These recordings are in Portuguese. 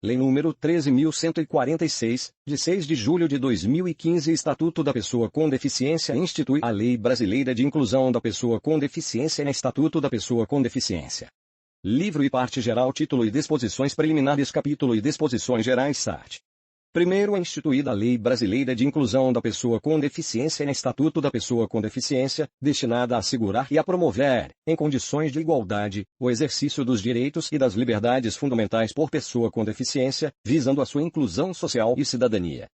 Lei nº 13.146, de 6 de julho de 2015. Estatuto da Pessoa com Deficiência institui a Lei Brasileira de Inclusão da Pessoa com Deficiência. Estatuto da Pessoa com Deficiência. Livro e parte geral. Título e disposições preliminares. Capítulo e disposições gerais. Art. Primeiro, é instituída a Lei Brasileira de Inclusão da Pessoa com Deficiência. Estatuto da Pessoa com Deficiência, destinada a assegurar e a promover, em condições de igualdade, o exercício dos direitos e das liberdades fundamentais por pessoa com deficiência, visando a sua inclusão social e cidadania.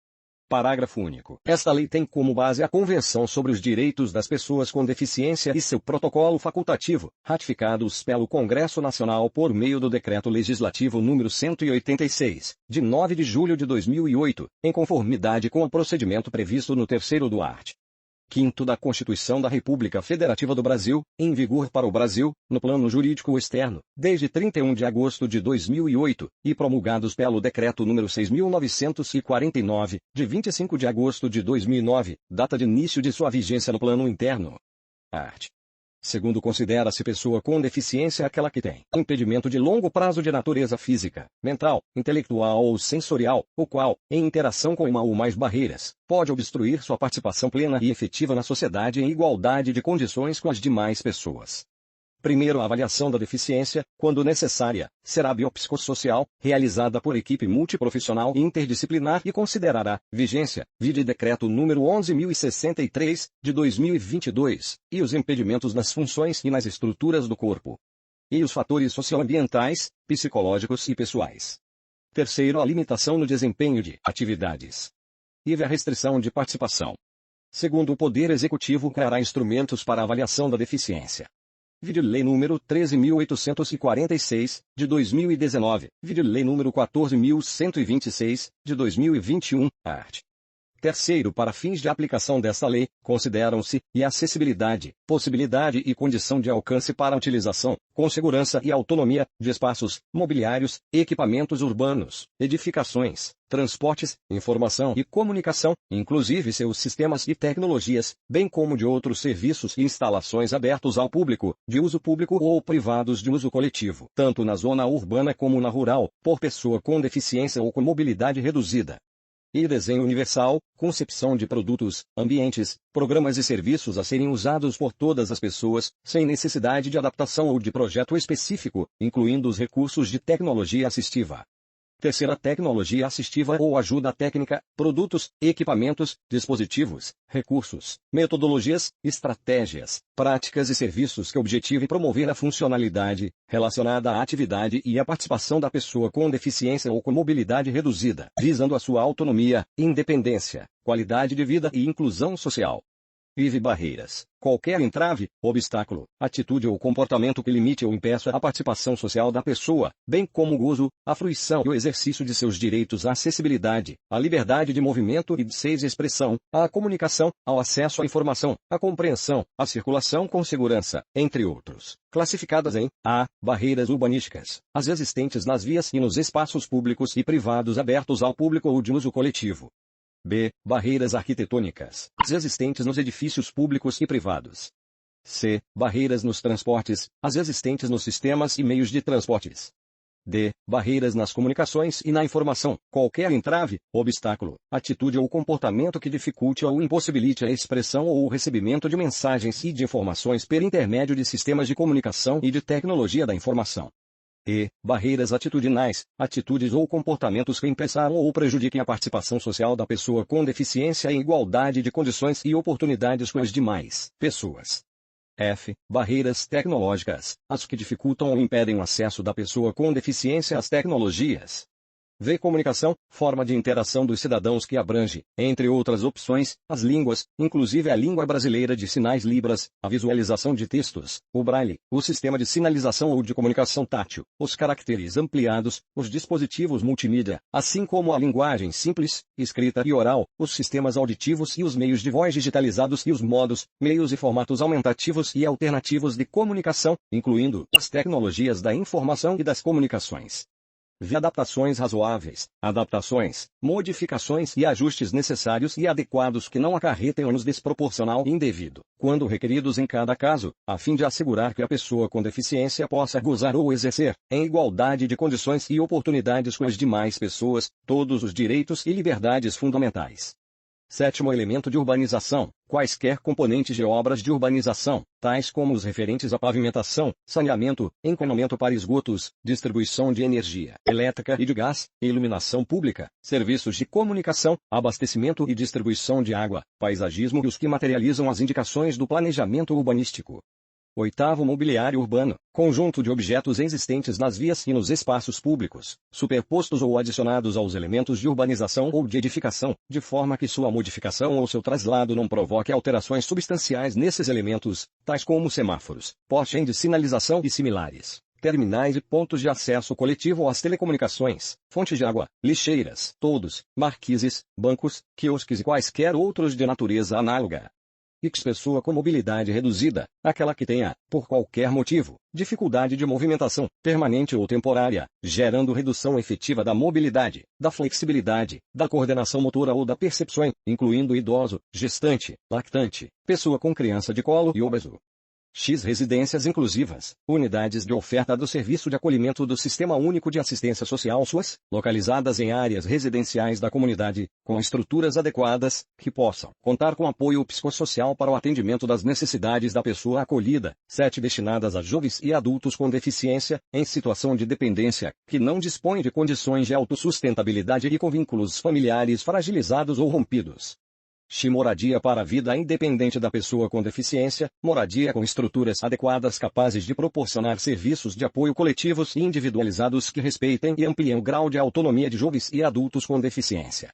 Parágrafo único. Esta lei tem como base a Convenção sobre os Direitos das Pessoas com Deficiência e seu protocolo facultativo, ratificados pelo Congresso Nacional por meio do Decreto Legislativo nº 186, de 9 de julho de 2008, em conformidade com o procedimento previsto no terceiro do art. 5º da Constituição da República Federativa do Brasil, em vigor para o Brasil, no plano jurídico externo, desde 31 de agosto de 2008, e promulgados pelo Decreto nº 6.949, de 25 de agosto de 2009, data de início de sua vigência no plano interno. Art. Segundo, considera-se pessoa com deficiência aquela que tem impedimento de longo prazo de natureza física, mental, intelectual ou sensorial, o qual, em interação com uma ou mais barreiras, pode obstruir sua participação plena e efetiva na sociedade em igualdade de condições com as demais pessoas. Primeiro, a avaliação da deficiência, quando necessária, será biopsicossocial, realizada por equipe multiprofissional e interdisciplinar e considerará vigência, vide Decreto número 11.063, de 2022, e os impedimentos nas funções e nas estruturas do corpo. E os fatores socioambientais, psicológicos e pessoais. Terceiro, a limitação no desempenho de atividades. E a restrição de participação. Segundo, o Poder Executivo criará instrumentos para a avaliação da deficiência. Vide Lei nº 13.846, de 2019, vide Lei nº 14.126, de 2021, art. Terceiro, para fins de aplicação desta lei, consideram-se, e acessibilidade, possibilidade e condição de alcance para a utilização, com segurança e autonomia, de espaços, mobiliários, equipamentos urbanos, edificações, transportes, informação e comunicação, inclusive seus sistemas e tecnologias, bem como de outros serviços e instalações abertos ao público, de uso público ou privados de uso coletivo, tanto na zona urbana como na rural, por pessoa com deficiência ou com mobilidade reduzida. E desenho universal, concepção de produtos, ambientes, programas e serviços a serem usados por todas as pessoas, sem necessidade de adaptação ou de projeto específico, incluindo os recursos de tecnologia assistiva. Terceira, tecnologia assistiva ou ajuda técnica, produtos, equipamentos, dispositivos, recursos, metodologias, estratégias, práticas e serviços que objetivem promover a funcionalidade, relacionada à atividade e à participação da pessoa com deficiência ou com mobilidade reduzida, visando a sua autonomia, independência, qualidade de vida e inclusão social. Vive barreiras, qualquer entrave, obstáculo, atitude ou comportamento que limite ou impeça a participação social da pessoa, bem como o uso, a fruição e o exercício de seus direitos à acessibilidade, à liberdade de movimento e de expressão, à comunicação, ao acesso à informação, à compreensão, à circulação com segurança, entre outros, classificadas em A. Barreiras urbanísticas, as existentes nas vias e nos espaços públicos e privados abertos ao público ou de uso coletivo. B. Barreiras arquitetônicas, as existentes nos edifícios públicos e privados. C. Barreiras nos transportes, as existentes nos sistemas e meios de transportes. D. Barreiras nas comunicações e na informação, qualquer entrave, obstáculo, atitude ou comportamento que dificulte ou impossibilite a expressão ou o recebimento de mensagens e de informações por intermédio de sistemas de comunicação e de tecnologia da informação. E. Barreiras atitudinais, atitudes ou comportamentos que impeçam ou prejudiquem a participação social da pessoa com deficiência em igualdade de condições e oportunidades com as demais pessoas. F. Barreiras tecnológicas, as que dificultam ou impedem o acesso da pessoa com deficiência às tecnologias. V. Comunicação, forma de interação dos cidadãos que abrange, entre outras opções, as línguas, inclusive a língua brasileira de sinais Libras, a visualização de textos, o braille, o sistema de sinalização ou de comunicação tátil, os caracteres ampliados, os dispositivos multimídia, assim como a linguagem simples, escrita e oral, os sistemas auditivos e os meios de voz digitalizados e os modos, meios e formatos aumentativos e alternativos de comunicação, incluindo as tecnologias da informação e das comunicações. V. Adaptações razoáveis, adaptações, modificações e ajustes necessários e adequados que não acarretem ônus desproporcional e indevido, quando requeridos em cada caso, a fim de assegurar que a pessoa com deficiência possa gozar ou exercer, em igualdade de condições e oportunidades com as demais pessoas, todos os direitos e liberdades fundamentais. Sétimo elemento de urbanização, quaisquer componentes de obras de urbanização, tais como os referentes à pavimentação, saneamento, encanamento para esgotos, distribuição de energia elétrica e de gás, iluminação pública, serviços de comunicação, abastecimento e distribuição de água, paisagismo e os que materializam as indicações do planejamento urbanístico. Oitavo, mobiliário urbano, conjunto de objetos existentes nas vias e nos espaços públicos, superpostos ou adicionados aos elementos de urbanização ou de edificação, de forma que sua modificação ou seu traslado não provoque alterações substanciais nesses elementos, tais como semáforos, postes de sinalização e similares, terminais e pontos de acesso coletivo às telecomunicações, fontes de água, lixeiras, toldos, marquises, bancos, quiosques e quaisquer outros de natureza análoga. X. Pessoa com mobilidade reduzida, aquela que tenha, por qualquer motivo, dificuldade de movimentação, permanente ou temporária, gerando redução efetiva da mobilidade, da flexibilidade, da coordenação motora ou da percepção, incluindo idoso, gestante, lactante, pessoa com criança de colo e obeso. X. Residências inclusivas, unidades de oferta do Serviço de Acolhimento do Sistema Único de Assistência Social SUAS, localizadas em áreas residenciais da comunidade, com estruturas adequadas, que possam contar com apoio psicossocial para o atendimento das necessidades da pessoa acolhida. 7. Destinadas a jovens e adultos com deficiência, em situação de dependência, que não dispõem de condições de autossustentabilidade e com vínculos familiares fragilizados ou rompidos. X. Moradia para a vida independente da pessoa com deficiência, moradia com estruturas adequadas capazes de proporcionar serviços de apoio coletivos e individualizados que respeitem e ampliem o grau de autonomia de jovens e adultos com deficiência.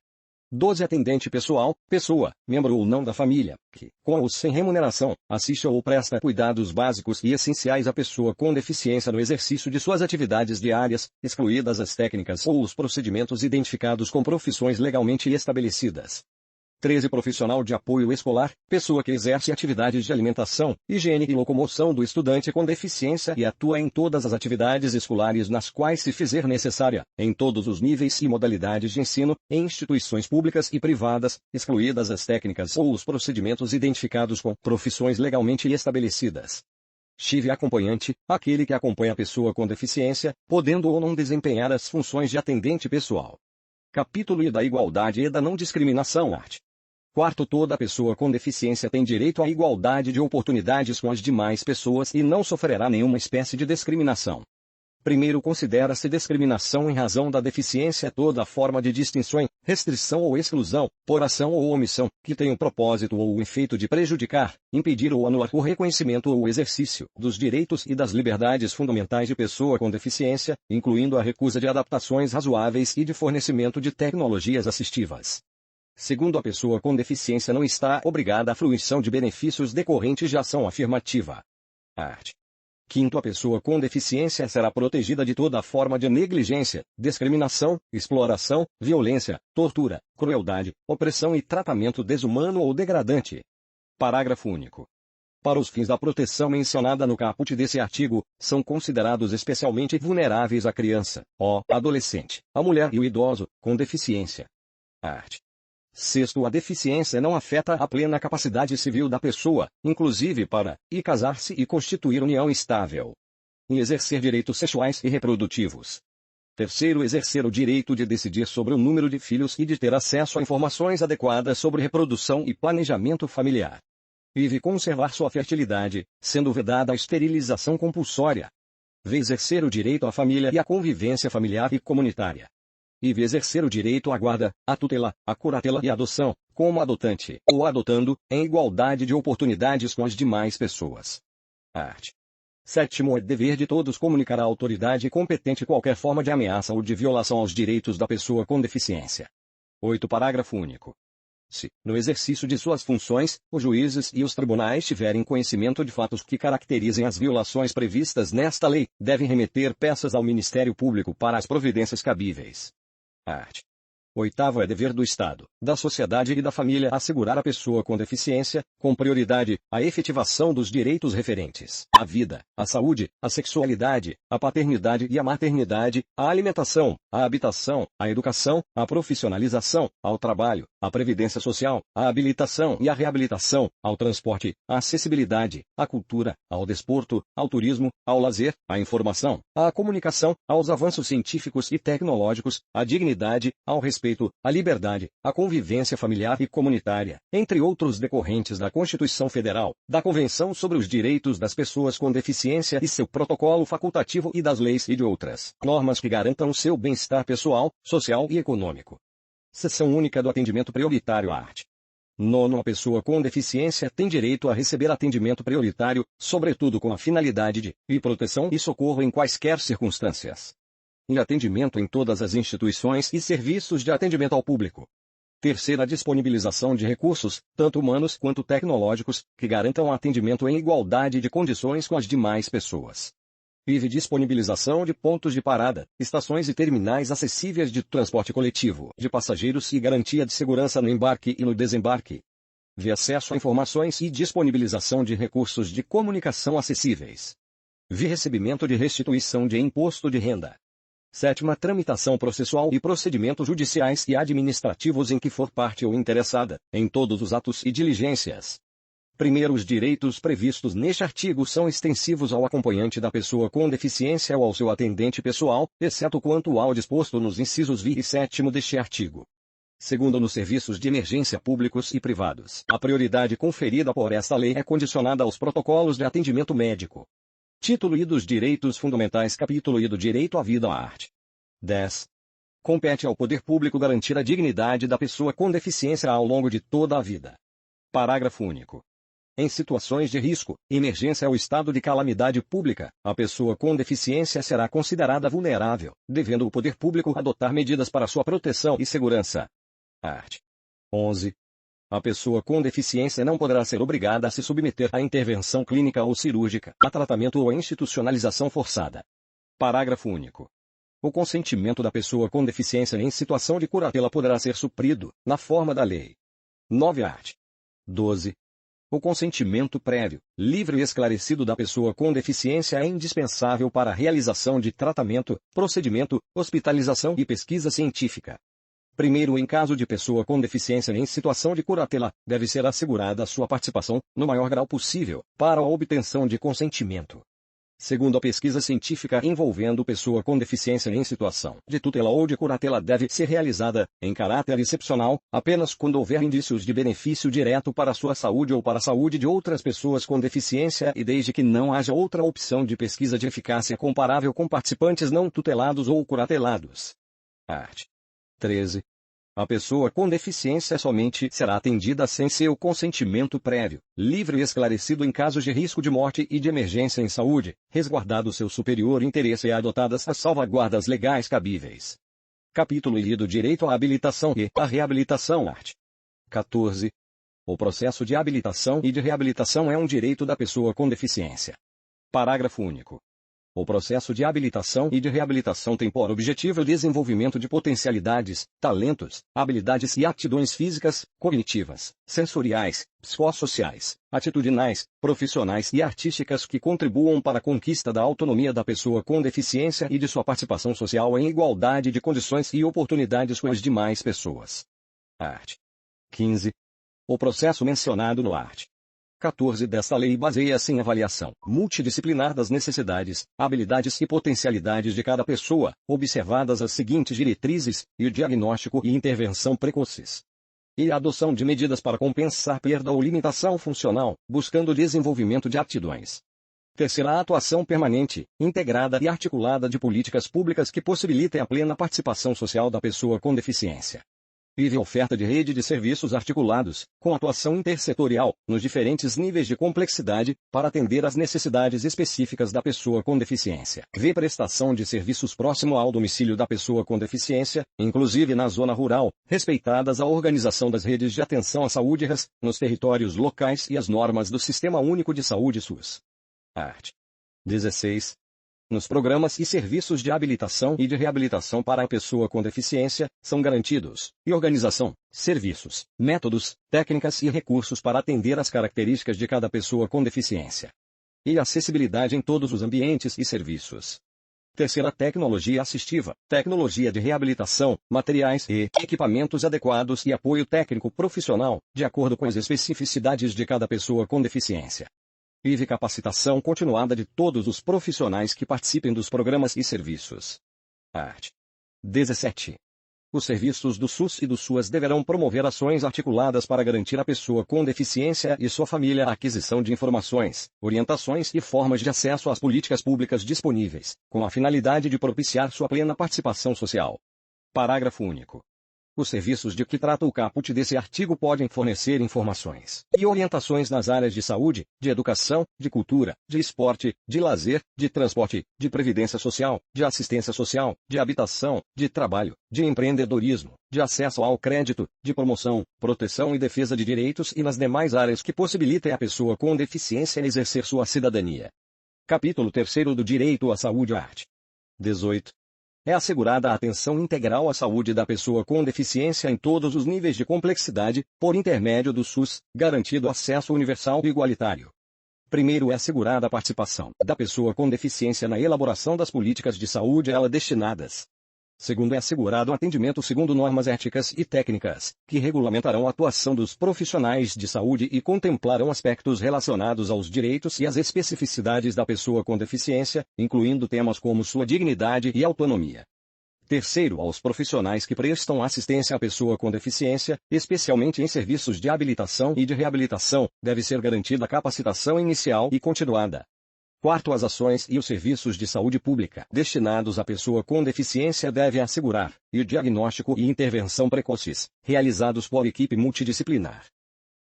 12. Atendente pessoal, pessoa, membro ou não da família, que, com ou sem remuneração, assiste ou presta cuidados básicos e essenciais à pessoa com deficiência no exercício de suas atividades diárias, excluídas as técnicas ou os procedimentos identificados com profissões legalmente estabelecidas. 13. Profissional de apoio escolar, pessoa que exerce atividades de alimentação, higiene e locomoção do estudante com deficiência e atua em todas as atividades escolares nas quais se fizer necessária, em todos os níveis e modalidades de ensino, em instituições públicas e privadas, excluídas as técnicas ou os procedimentos identificados com profissões legalmente estabelecidas. X. Acompanhante, aquele que acompanha a pessoa com deficiência, podendo ou não desempenhar as funções de atendente pessoal. Capítulo I da igualdade e da não discriminação. Art. 4. Toda pessoa com deficiência tem direito à igualdade de oportunidades com as demais pessoas e não sofrerá nenhuma espécie de discriminação. Primeiro, considera-se discriminação em razão da deficiência toda forma de distinção, restrição ou exclusão, por ação ou omissão, que tem o propósito ou o efeito de prejudicar, impedir ou anular o reconhecimento ou o exercício dos direitos e das liberdades fundamentais de pessoa com deficiência, incluindo a recusa de adaptações razoáveis e de fornecimento de tecnologias assistivas. Segundo, a pessoa com deficiência não está obrigada à fruição de benefícios decorrentes de ação afirmativa. Art. 5. A pessoa com deficiência será protegida de toda forma de negligência, discriminação, exploração, violência, tortura, crueldade, opressão e tratamento desumano ou degradante. Parágrafo único. Para os fins da proteção mencionada no caput desse artigo, são considerados especialmente vulneráveis a criança, o adolescente, a mulher e o idoso, com deficiência. Art. 6. A deficiência não afeta a plena capacidade civil da pessoa, inclusive para casar-se e constituir união estável. E exercer direitos sexuais e reprodutivos. Terceiro, exercer o direito de decidir sobre o número de filhos e de ter acesso a informações adequadas sobre reprodução e planejamento familiar. E conservar sua fertilidade, sendo vedada a esterilização compulsória. Exercer o direito à família e à convivência familiar e comunitária. E exercer o direito à guarda, à tutela, à curatela e à adoção, como adotante ou adotando, em igualdade de oportunidades com as demais pessoas. Art. 7. É dever de todos comunicar à autoridade competente qualquer forma de ameaça ou de violação aos direitos da pessoa com deficiência. 8. Parágrafo único. Se, no exercício de suas funções, os juízes e os tribunais tiverem conhecimento de fatos que caracterizem as violações previstas nesta lei, devem remeter peças ao Ministério Público para as providências cabíveis. Art. Oitavo, é dever do Estado, da sociedade e da família assegurar à pessoa com deficiência, com prioridade, a efetivação dos direitos referentes à vida, à saúde, à sexualidade, à paternidade e à maternidade, à alimentação, à habitação, à educação, à profissionalização, ao trabalho, à previdência social, à habilitação e à reabilitação, ao transporte, à acessibilidade, à cultura, ao desporto, ao turismo, ao lazer, à informação, à comunicação, aos avanços científicos e tecnológicos, à dignidade, ao respeito, à liberdade, à convivência familiar e comunitária, entre outros decorrentes da Constituição Federal, da Convenção sobre os Direitos das Pessoas com Deficiência e seu protocolo facultativo e das leis e de outras normas que garantam o seu bem-estar pessoal, social e econômico. Seção única do atendimento prioritário à arte. Nono, a pessoa com deficiência tem direito a receber atendimento prioritário, sobretudo com a finalidade de proteção e socorro em quaisquer circunstâncias. E atendimento em todas as instituições e serviços de atendimento ao público. Terceira, a disponibilização de recursos, tanto humanos quanto tecnológicos, que garantam atendimento em igualdade de condições com as demais pessoas. Vive disponibilização de pontos de parada, estações e terminais acessíveis de transporte coletivo de passageiros e garantia de segurança no embarque e no desembarque. Vê acesso a informações e disponibilização de recursos de comunicação acessíveis. Vê recebimento de restituição de imposto de renda. Sétima, tramitação processual e procedimentos judiciais e administrativos em que for parte ou interessada, em todos os atos e diligências. Primeiro, os direitos previstos neste artigo são extensivos ao acompanhante da pessoa com deficiência ou ao seu atendente pessoal, exceto quanto ao disposto nos incisos 20 e 7º deste artigo. Segundo, nos serviços de emergência públicos e privados, a prioridade conferida por esta lei é condicionada aos protocolos de atendimento médico. Título I dos Direitos Fundamentais. Capítulo I do Direito à Vida à Arte. 10. Compete ao poder público garantir a dignidade da pessoa com deficiência ao longo de toda a vida. Parágrafo único. Em situações de risco, emergência ou estado de calamidade pública, a pessoa com deficiência será considerada vulnerável, devendo o poder público adotar medidas para sua proteção e segurança. Art. 11. A pessoa com deficiência não poderá ser obrigada a se submeter a intervenção clínica ou cirúrgica, a tratamento ou a institucionalização forçada. Parágrafo único. O consentimento da pessoa com deficiência em situação de curatela poderá ser suprido, na forma da lei. 9 art. 12. O consentimento prévio, livre e esclarecido da pessoa com deficiência é indispensável para a realização de tratamento, procedimento, hospitalização e pesquisa científica. Primeiro, em caso de pessoa com deficiência em situação de curatela, deve ser assegurada a sua participação, no maior grau possível, para a obtenção de consentimento. Segundo, a pesquisa científica envolvendo pessoa com deficiência em situação de tutela ou de curatela deve ser realizada, em caráter excepcional, apenas quando houver indícios de benefício direto para a sua saúde ou para a saúde de outras pessoas com deficiência e desde que não haja outra opção de pesquisa de eficácia comparável com participantes não tutelados ou curatelados. Art. 13. A pessoa com deficiência somente será atendida sem seu consentimento prévio, livre e esclarecido em casos de risco de morte e de emergência em saúde, resguardado seu superior interesse e adotadas as salvaguardas legais cabíveis. Capítulo I do Direito à Habilitação e à Reabilitação. Art. 14. O processo de habilitação e de reabilitação é um direito da pessoa com deficiência. Parágrafo único. O processo de habilitação e de reabilitação tem por objetivo o desenvolvimento de potencialidades, talentos, habilidades e aptidões físicas, cognitivas, sensoriais, psicossociais, atitudinais, profissionais e artísticas que contribuam para a conquista da autonomia da pessoa com deficiência e de sua participação social em igualdade de condições e oportunidades com as demais pessoas. Art. 15. O processo mencionado no art. 14 desta lei baseia-se em avaliação multidisciplinar das necessidades, habilidades e potencialidades de cada pessoa, observadas as seguintes diretrizes, e o diagnóstico e intervenção precoces. E a adoção de medidas para compensar perda ou limitação funcional, buscando o desenvolvimento de aptidões. Terceira, a atuação permanente, integrada e articulada de políticas públicas que possibilitem a plena participação social da pessoa com deficiência. Vive a oferta de rede de serviços articulados, com atuação intersetorial, nos diferentes níveis de complexidade, para atender às necessidades específicas da pessoa com deficiência. Vê prestação de serviços próximo ao domicílio da pessoa com deficiência, inclusive na zona rural, respeitadas a organização das redes de atenção à saúde RAS, nos territórios locais e as normas do Sistema Único de Saúde SUS. Art. 16. nos programas e serviços de habilitação e de reabilitação para a pessoa com deficiência, são garantidos, e organização, serviços, métodos, técnicas e recursos para atender às características de cada pessoa com deficiência. E acessibilidade em todos os ambientes e serviços. Terceira, tecnologia assistiva, tecnologia de reabilitação, materiais e equipamentos adequados e apoio técnico profissional, de acordo com as especificidades de cada pessoa com deficiência. IV capacitação continuada de todos os profissionais que participem dos programas e serviços. Art. 17. Os serviços do SUS e do SUAS deverão promover ações articuladas para garantir à pessoa com deficiência e sua família a aquisição de informações, orientações e formas de acesso às políticas públicas disponíveis, com a finalidade de propiciar sua plena participação social. Parágrafo único. Os serviços de que trata o caput desse artigo podem fornecer informações e orientações nas áreas de saúde, de educação, de cultura, de esporte, de lazer, de transporte, de previdência social, de assistência social, de habitação, de trabalho, de empreendedorismo, de acesso ao crédito, de promoção, proteção e defesa de direitos e nas demais áreas que possibilitem à pessoa com deficiência exercer sua cidadania. Capítulo 3º do Direito à Saúde. Art. 18. É assegurada a atenção integral à saúde da pessoa com deficiência em todos os níveis de complexidade, por intermédio do SUS, garantido acesso universal e igualitário. Primeiro, é assegurada a participação da pessoa com deficiência na elaboração das políticas de saúde a ela destinadas. Segundo, é assegurado o atendimento segundo normas éticas e técnicas, que regulamentarão a atuação dos profissionais de saúde e contemplarão aspectos relacionados aos direitos e às especificidades da pessoa com deficiência, incluindo temas como sua dignidade e autonomia. Terceiro, aos profissionais que prestam assistência à pessoa com deficiência, especialmente em serviços de habilitação e de reabilitação, deve ser garantida a capacitação inicial e continuada. Quarto, as ações e os serviços de saúde pública destinados à pessoa com deficiência devem assegurar o diagnóstico e intervenção precoces, realizados por equipe multidisciplinar.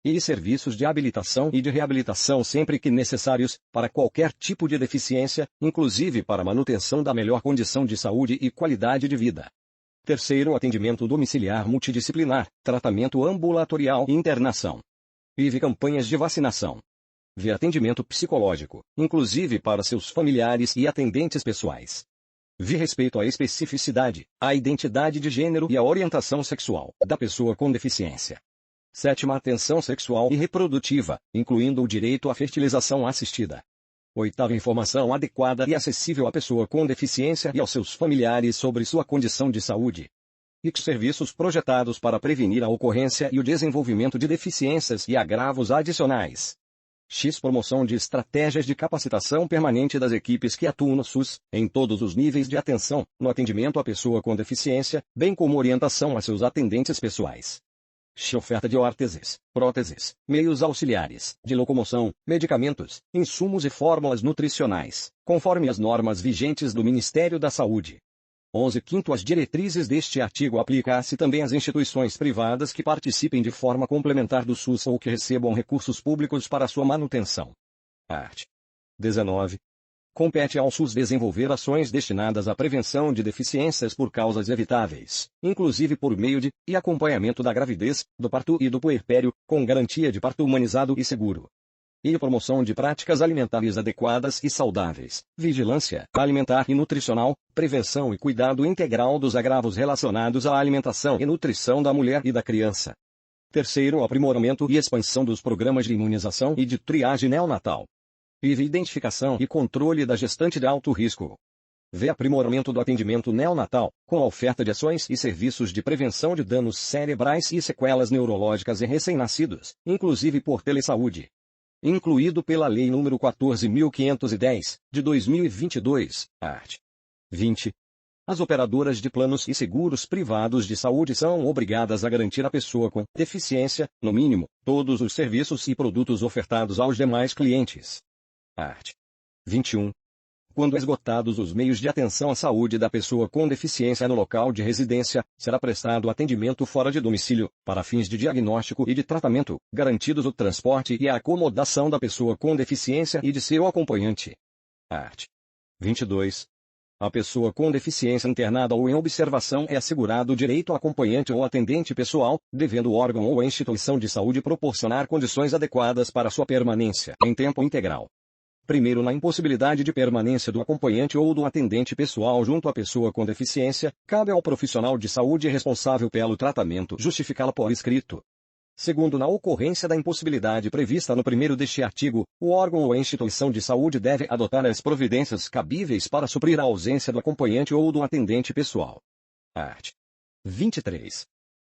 E serviços de habilitação e de reabilitação sempre que necessários, para qualquer tipo de deficiência, inclusive para a manutenção da melhor condição de saúde e qualidade de vida. Terceiro, atendimento domiciliar multidisciplinar, tratamento ambulatorial e internação. IV campanhas de vacinação. V atendimento psicológico, inclusive para seus familiares e atendentes pessoais. V respeito à especificidade, à identidade de gênero e à orientação sexual da pessoa com deficiência. Sétima, atenção sexual e reprodutiva, incluindo o direito à fertilização assistida. Oitava, informação adequada e acessível à pessoa com deficiência e aos seus familiares sobre sua condição de saúde. E serviços projetados para prevenir a ocorrência e o desenvolvimento de deficiências e agravos adicionais. X. Promoção de estratégias de capacitação permanente das equipes que atuam no SUS, em todos os níveis de atenção, no atendimento à pessoa com deficiência, bem como orientação a seus atendentes pessoais. X. Oferta de órteses, próteses, meios auxiliares, de locomoção, medicamentos, insumos e fórmulas nutricionais, conforme as normas vigentes do Ministério da Saúde. 11. Quinto, as diretrizes deste artigo aplicam-se também às instituições privadas que participem de forma complementar do SUS ou que recebam recursos públicos para sua manutenção. Art. 19. Compete ao SUS desenvolver ações destinadas à prevenção de deficiências por causas evitáveis, inclusive por meio de e acompanhamento da gravidez, do parto e do puerpério, com garantia de parto humanizado e seguro. E promoção de práticas alimentares adequadas e saudáveis, vigilância alimentar e nutricional, prevenção e cuidado integral dos agravos relacionados à alimentação e nutrição da mulher e da criança. Terceiro, aprimoramento e expansão dos programas de imunização e de triagem neonatal. IV identificação e controle da gestante de alto risco. V aprimoramento do atendimento neonatal, com a oferta de ações e serviços de prevenção de danos cerebrais e sequelas neurológicas em recém-nascidos, inclusive por telesaúde. Incluído pela Lei nº 14.510, de 2022, art. 20. As operadoras de planos e seguros privados de saúde são obrigadas a garantir à pessoa com deficiência, no mínimo, todos os serviços e produtos ofertados aos demais clientes. Art. 21. Quando esgotados os meios de atenção à saúde da pessoa com deficiência no local de residência, será prestado atendimento fora de domicílio, para fins de diagnóstico e de tratamento, garantidos o transporte e a acomodação da pessoa com deficiência e de seu acompanhante. Art. 22. A pessoa com deficiência internada ou em observação é assegurado o direito a acompanhante ou atendente pessoal, devendo o órgão ou a instituição de saúde proporcionar condições adequadas para sua permanência em tempo integral. Primeiro, na impossibilidade de permanência do acompanhante ou do atendente pessoal junto à pessoa com deficiência, cabe ao profissional de saúde responsável pelo tratamento justificá-la por escrito. Segundo, na ocorrência da impossibilidade prevista no primeiro deste artigo, o órgão ou a instituição de saúde deve adotar as providências cabíveis para suprir a ausência do acompanhante ou do atendente pessoal. Art. 23.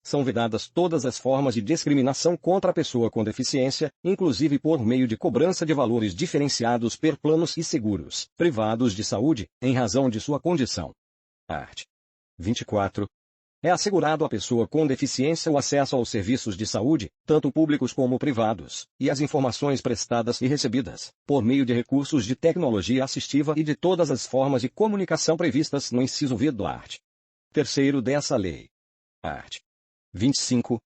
São vedadas todas as formas de discriminação contra a pessoa com deficiência, inclusive por meio de cobrança de valores diferenciados per planos e seguros privados de saúde, em razão de sua condição. Art. 24. É assegurado à pessoa com deficiência o acesso aos serviços de saúde, tanto públicos como privados, e às informações prestadas e recebidas, por meio de recursos de tecnologia assistiva e de todas as formas de comunicação previstas no inciso V do art. 3º dessa lei. Art. 25.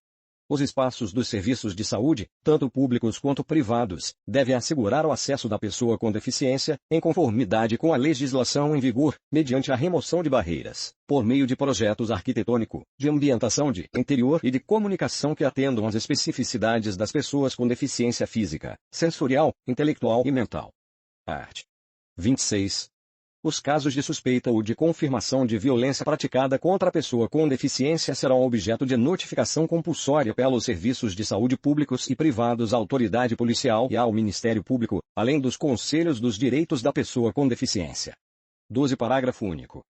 Os espaços dos serviços de saúde, tanto públicos quanto privados, devem assegurar o acesso da pessoa com deficiência, em conformidade com a legislação em vigor, mediante a remoção de barreiras, por meio de projetos arquitetônico, de ambientação de interior e de comunicação que atendam às especificidades das pessoas com deficiência física, sensorial, intelectual e mental. Art. 26. Os casos de suspeita ou de confirmação de violência praticada contra a pessoa com deficiência serão objeto de notificação compulsória pelos serviços de saúde públicos e privados à autoridade policial e ao Ministério Público, além dos conselhos dos direitos da pessoa com deficiência. 12. Parágrafo único.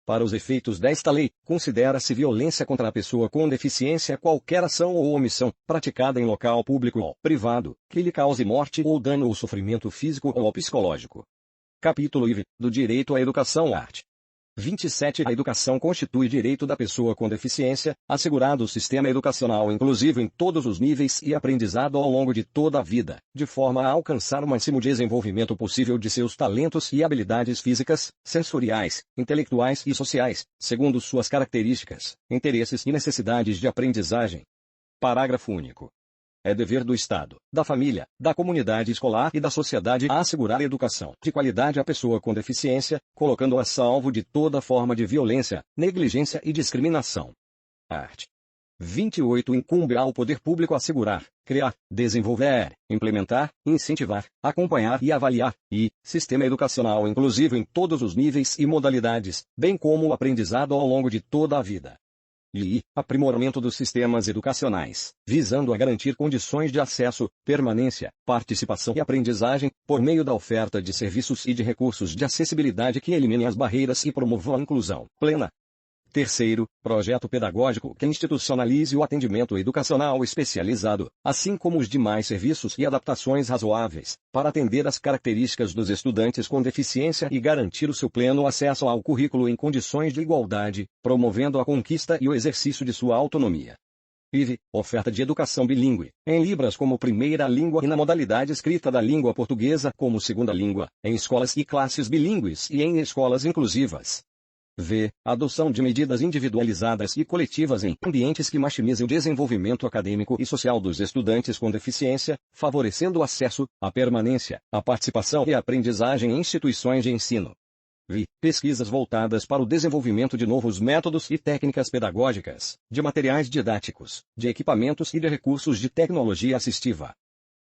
Para os efeitos desta lei, considera-se violência contra a pessoa com deficiência qualquer ação ou omissão, praticada em local público ou privado, que lhe cause morte ou dano ou sofrimento físico ou psicológico. Capítulo IV, do Direito à Educação Art. 27. A educação constitui direito da pessoa com deficiência, assegurado o sistema educacional inclusivo em todos os níveis e aprendizado ao longo de toda a vida, de forma a alcançar o máximo desenvolvimento possível de seus talentos e habilidades físicas, sensoriais, intelectuais e sociais, segundo suas características, interesses e necessidades de aprendizagem. Parágrafo único. É dever do Estado, da família, da comunidade escolar e da sociedade a assegurar educação de qualidade à pessoa com deficiência, colocando-a a salvo de toda forma de violência, negligência e discriminação. Art. 28. Incumbe ao poder público assegurar, criar, desenvolver, implementar, incentivar, acompanhar e avaliar, sistema educacional inclusivo em todos os níveis e modalidades, bem como o aprendizado ao longo de toda a vida. Aprimoramento dos sistemas educacionais, visando a garantir condições de acesso, permanência, participação e aprendizagem, por meio da oferta de serviços e de recursos de acessibilidade que eliminem as barreiras e promovam a inclusão plena. 3º, projeto pedagógico que institucionalize o atendimento educacional especializado, assim como os demais serviços e adaptações razoáveis, para atender às características dos estudantes com deficiência e garantir o seu pleno acesso ao currículo em condições de igualdade, promovendo a conquista e o exercício de sua autonomia. Oferta de educação bilíngue, em Libras como primeira língua e na modalidade escrita da língua portuguesa como segunda língua, em escolas e classes bilíngues e em escolas inclusivas. Adoção de medidas individualizadas e coletivas em ambientes que maximizem o desenvolvimento acadêmico e social dos estudantes com deficiência, favorecendo o acesso, a permanência, a participação e a aprendizagem em instituições de ensino. Pesquisas voltadas para o desenvolvimento de novos métodos e técnicas pedagógicas, de materiais didáticos, de equipamentos e de recursos de tecnologia assistiva.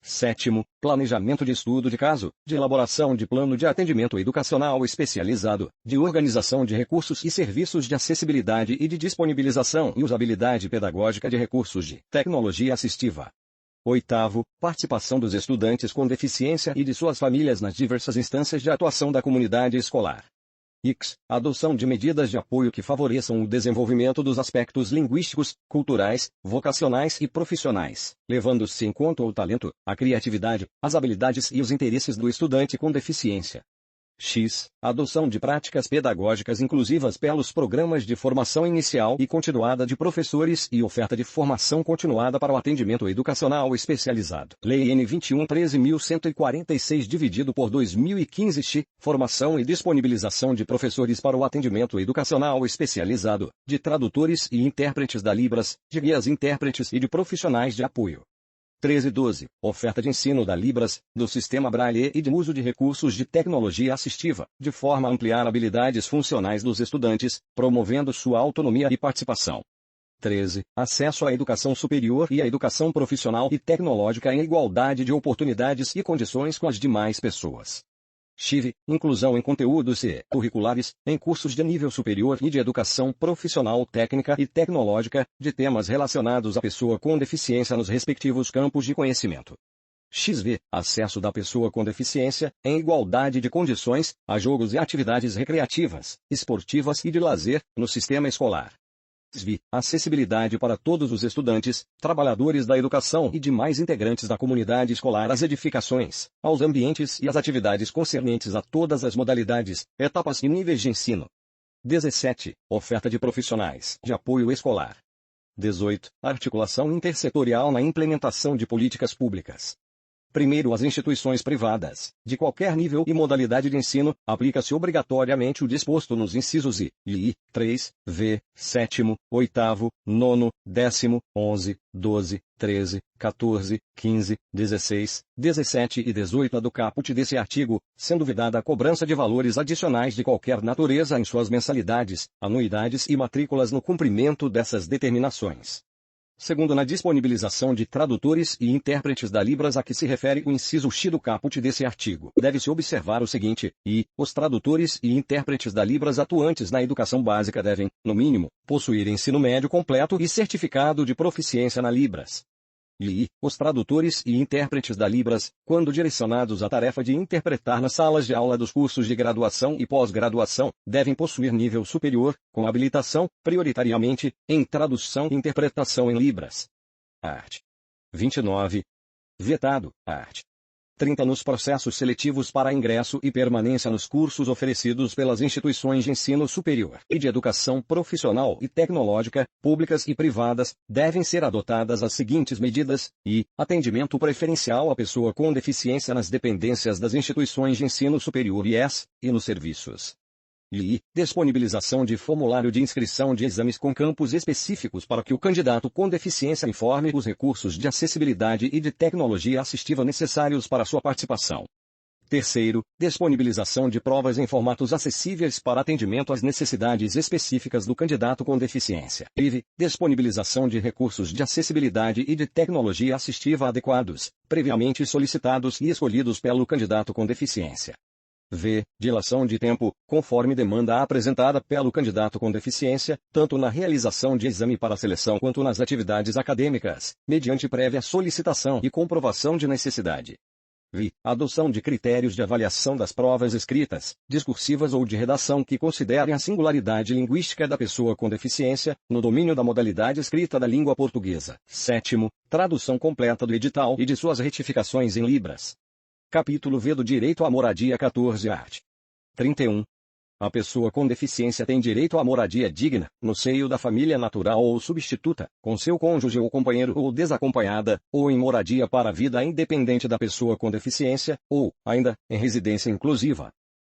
7º, planejamento de estudo de caso, de elaboração de plano de atendimento educacional especializado, de organização de recursos e serviços de acessibilidade e de disponibilização e usabilidade pedagógica de recursos de tecnologia assistiva. 8º, participação dos estudantes com deficiência e de suas famílias nas diversas instâncias de atuação da comunidade escolar. Adoção de medidas de apoio que favoreçam o desenvolvimento dos aspectos linguísticos, culturais, vocacionais e profissionais, levando-se em conta o talento, a criatividade, as habilidades e os interesses do estudante com deficiência. Adoção de práticas pedagógicas inclusivas pelos programas de formação inicial e continuada de professores e oferta de formação continuada para o atendimento educacional especializado. Lei N. 21.13.146 dividido por 2015 formação e disponibilização de professores para o atendimento educacional especializado, de tradutores e intérpretes da Libras, de guias intérpretes e de profissionais de apoio. 13.12. Oferta de ensino da Libras, do sistema Braille e de uso de recursos de tecnologia assistiva, de forma a ampliar habilidades funcionais dos estudantes, promovendo sua autonomia e participação. 13. Acesso à educação superior e à educação profissional e tecnológica em igualdade de oportunidades e condições com as demais pessoas. XIV, inclusão em conteúdos e curriculares, em cursos de nível superior e de educação profissional técnica e tecnológica, de temas relacionados à pessoa com deficiência nos respectivos campos de conhecimento. XV, acesso da pessoa com deficiência, em igualdade de condições, a jogos e atividades recreativas, esportivas e de lazer, no sistema escolar. XVI, acessibilidade para todos os estudantes, trabalhadores da educação e demais integrantes da comunidade escolar às edificações, aos ambientes e às atividades concernentes a todas as modalidades, etapas e níveis de ensino. 17. Oferta de profissionais de apoio escolar. 18. Articulação intersetorial na implementação de políticas públicas. Primeiro, as instituições privadas, de qualquer nível e modalidade de ensino, aplica-se obrigatoriamente o disposto nos incisos I, 3, V, 7º, 8º, 9º, 10º, 11, 12, 13, 14, 15, 16, 17 e 18 do caput desse artigo, sendo vedada a cobrança de valores adicionais de qualquer natureza em suas mensalidades, anuidades e matrículas no cumprimento dessas determinações. Segundo, na disponibilização de tradutores e intérpretes da Libras a que se refere o inciso X do caput desse artigo, deve-se observar o seguinte: os tradutores e intérpretes da Libras atuantes na educação básica devem, no mínimo, possuir ensino médio completo e certificado de proficiência na Libras. Os tradutores e intérpretes da Libras, quando direcionados à tarefa de interpretar nas salas de aula dos cursos de graduação e pós-graduação, devem possuir nível superior, com habilitação, prioritariamente, em tradução e interpretação em Libras. Art. 29. Vetado. Art. 30. Nos processos seletivos para ingresso e permanência nos cursos oferecidos pelas instituições de ensino superior e de educação profissional e tecnológica, públicas e privadas, devem ser adotadas as seguintes medidas: atendimento preferencial à pessoa com deficiência nas dependências das instituições de ensino superior e nos serviços. Disponibilização de formulário de inscrição de exames com campos específicos para que o candidato com deficiência informe os recursos de acessibilidade e de tecnologia assistiva necessários para sua participação. Terceiro, disponibilização de provas em formatos acessíveis para atendimento às necessidades específicas do candidato com deficiência. Disponibilização de recursos de acessibilidade e de tecnologia assistiva adequados, previamente solicitados e escolhidos pelo candidato com deficiência. Dilação de tempo, conforme demanda apresentada pelo candidato com deficiência, tanto na realização de exame para seleção quanto nas atividades acadêmicas, mediante prévia solicitação e comprovação de necessidade. Adoção de critérios de avaliação das provas escritas, discursivas ou de redação que considerem a singularidade linguística da pessoa com deficiência, no domínio da modalidade escrita da língua portuguesa. 7º, tradução completa do edital e de suas retificações em Libras. Capítulo V do Direito à Moradia 14 Art. 31. A pessoa com deficiência tem direito à moradia digna, no seio da família natural ou substituta, com seu cônjuge ou companheiro ou desacompanhada, ou em moradia para a vida independente da pessoa com deficiência, ou, ainda, em residência inclusiva.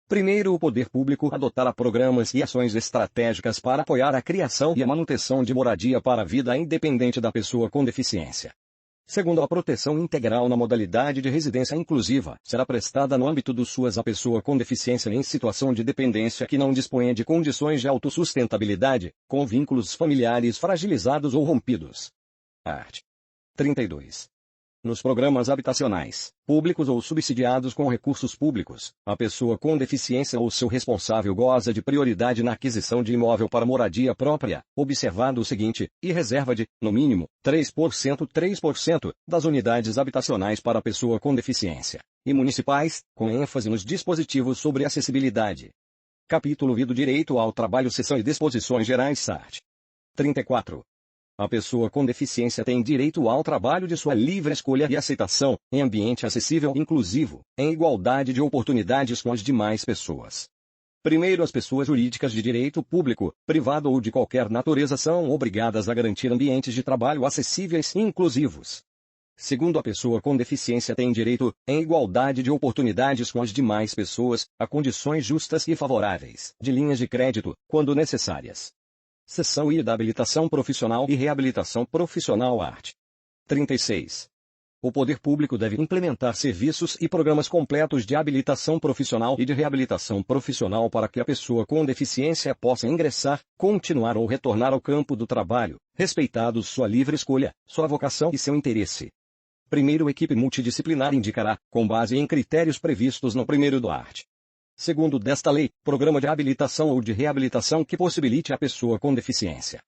Primeiro, o poder público adotará programas e ações estratégicas para apoiar a criação e a manutenção de moradia para a vida independente da pessoa com deficiência. Segundo, a proteção integral na modalidade de residência inclusiva será prestada no âmbito do SUAS à pessoa com deficiência em situação de dependência que não disponha de condições de autossustentabilidade, com vínculos familiares fragilizados ou rompidos. Art. 32. Nos programas habitacionais, públicos ou subsidiados com recursos públicos, a pessoa com deficiência ou seu responsável goza de prioridade na aquisição de imóvel para moradia própria, observado o seguinte: reserva de, no mínimo, 3% das unidades habitacionais para a pessoa com deficiência, e municipais, com ênfase nos dispositivos sobre acessibilidade. Capítulo V do Direito ao Trabalho, Seção e Disposições Gerais, Art. 34. A pessoa com deficiência tem direito ao trabalho de sua livre escolha e aceitação, em ambiente acessível e inclusivo, em igualdade de oportunidades com as demais pessoas. Primeiro, as pessoas jurídicas de direito público, privado ou de qualquer natureza são obrigadas a garantir ambientes de trabalho acessíveis e inclusivos. Segundo, a pessoa com deficiência tem direito, em igualdade de oportunidades com as demais pessoas, a condições justas e favoráveis de linhas de crédito, quando necessárias. Seção I da Habilitação Profissional e Reabilitação Profissional Art. 36. O poder público deve implementar serviços e programas completos de habilitação profissional e de reabilitação profissional para que a pessoa com deficiência possa ingressar, continuar ou retornar ao campo do trabalho, respeitados sua livre escolha, sua vocação e seu interesse. Primeiro, a equipe multidisciplinar indicará, com base em critérios previstos no primeiro do art. Segundo desta lei, programa de habilitação ou de reabilitação que possibilite à pessoa com deficiência,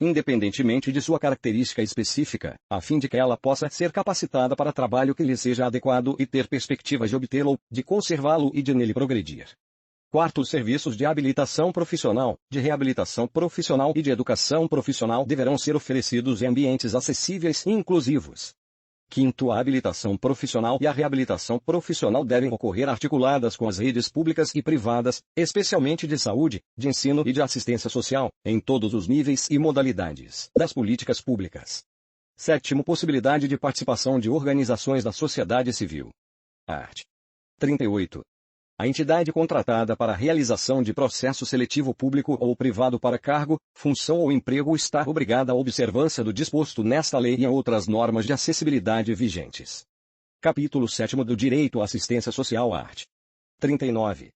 independentemente de sua característica específica, a fim de que ela possa ser capacitada para trabalho que lhe seja adequado e ter perspectivas de obtê-lo, de conservá-lo e de nele progredir. Quarto, os serviços de habilitação profissional, de reabilitação profissional e de educação profissional deverão ser oferecidos em ambientes acessíveis e inclusivos. Quinto, a habilitação profissional e a reabilitação profissional devem ocorrer articuladas com as redes públicas e privadas, especialmente de saúde, de ensino e de assistência social, em todos os níveis e modalidades das políticas públicas. Sétimo, possibilidade de participação de organizações da sociedade civil. Art. 38. A entidade contratada para a realização de processo seletivo público ou privado para cargo, função ou emprego está obrigada à observância do disposto nesta lei e em outras normas de acessibilidade vigentes. Capítulo 7 do Direito à Assistência Social Art. 39.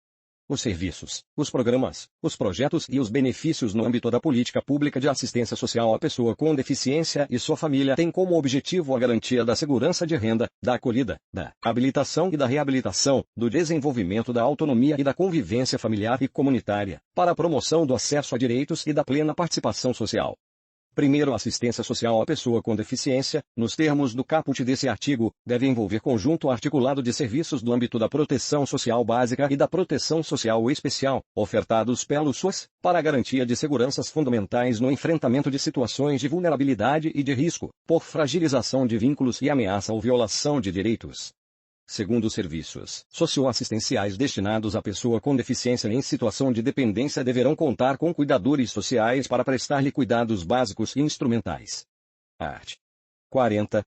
Os serviços, os programas, os projetos e os benefícios no âmbito da política pública de assistência social à pessoa com deficiência e sua família têm como objetivo a garantia da segurança de renda, da acolhida, da habilitação e da reabilitação, do desenvolvimento da autonomia e da convivência familiar e comunitária, para a promoção do acesso a direitos e da plena participação social. Primeiro, a assistência social à pessoa com deficiência, nos termos do caput desse artigo, deve envolver conjunto articulado de serviços do âmbito da proteção social básica e da proteção social especial, ofertados pelo SUS, para a garantia de seguranças fundamentais no enfrentamento de situações de vulnerabilidade e de risco, por fragilização de vínculos e ameaça ou violação de direitos. Segundo, os serviços socioassistenciais destinados à pessoa com deficiência em situação de dependência deverão contar com cuidadores sociais para prestar-lhe cuidados básicos e instrumentais. Art. 40.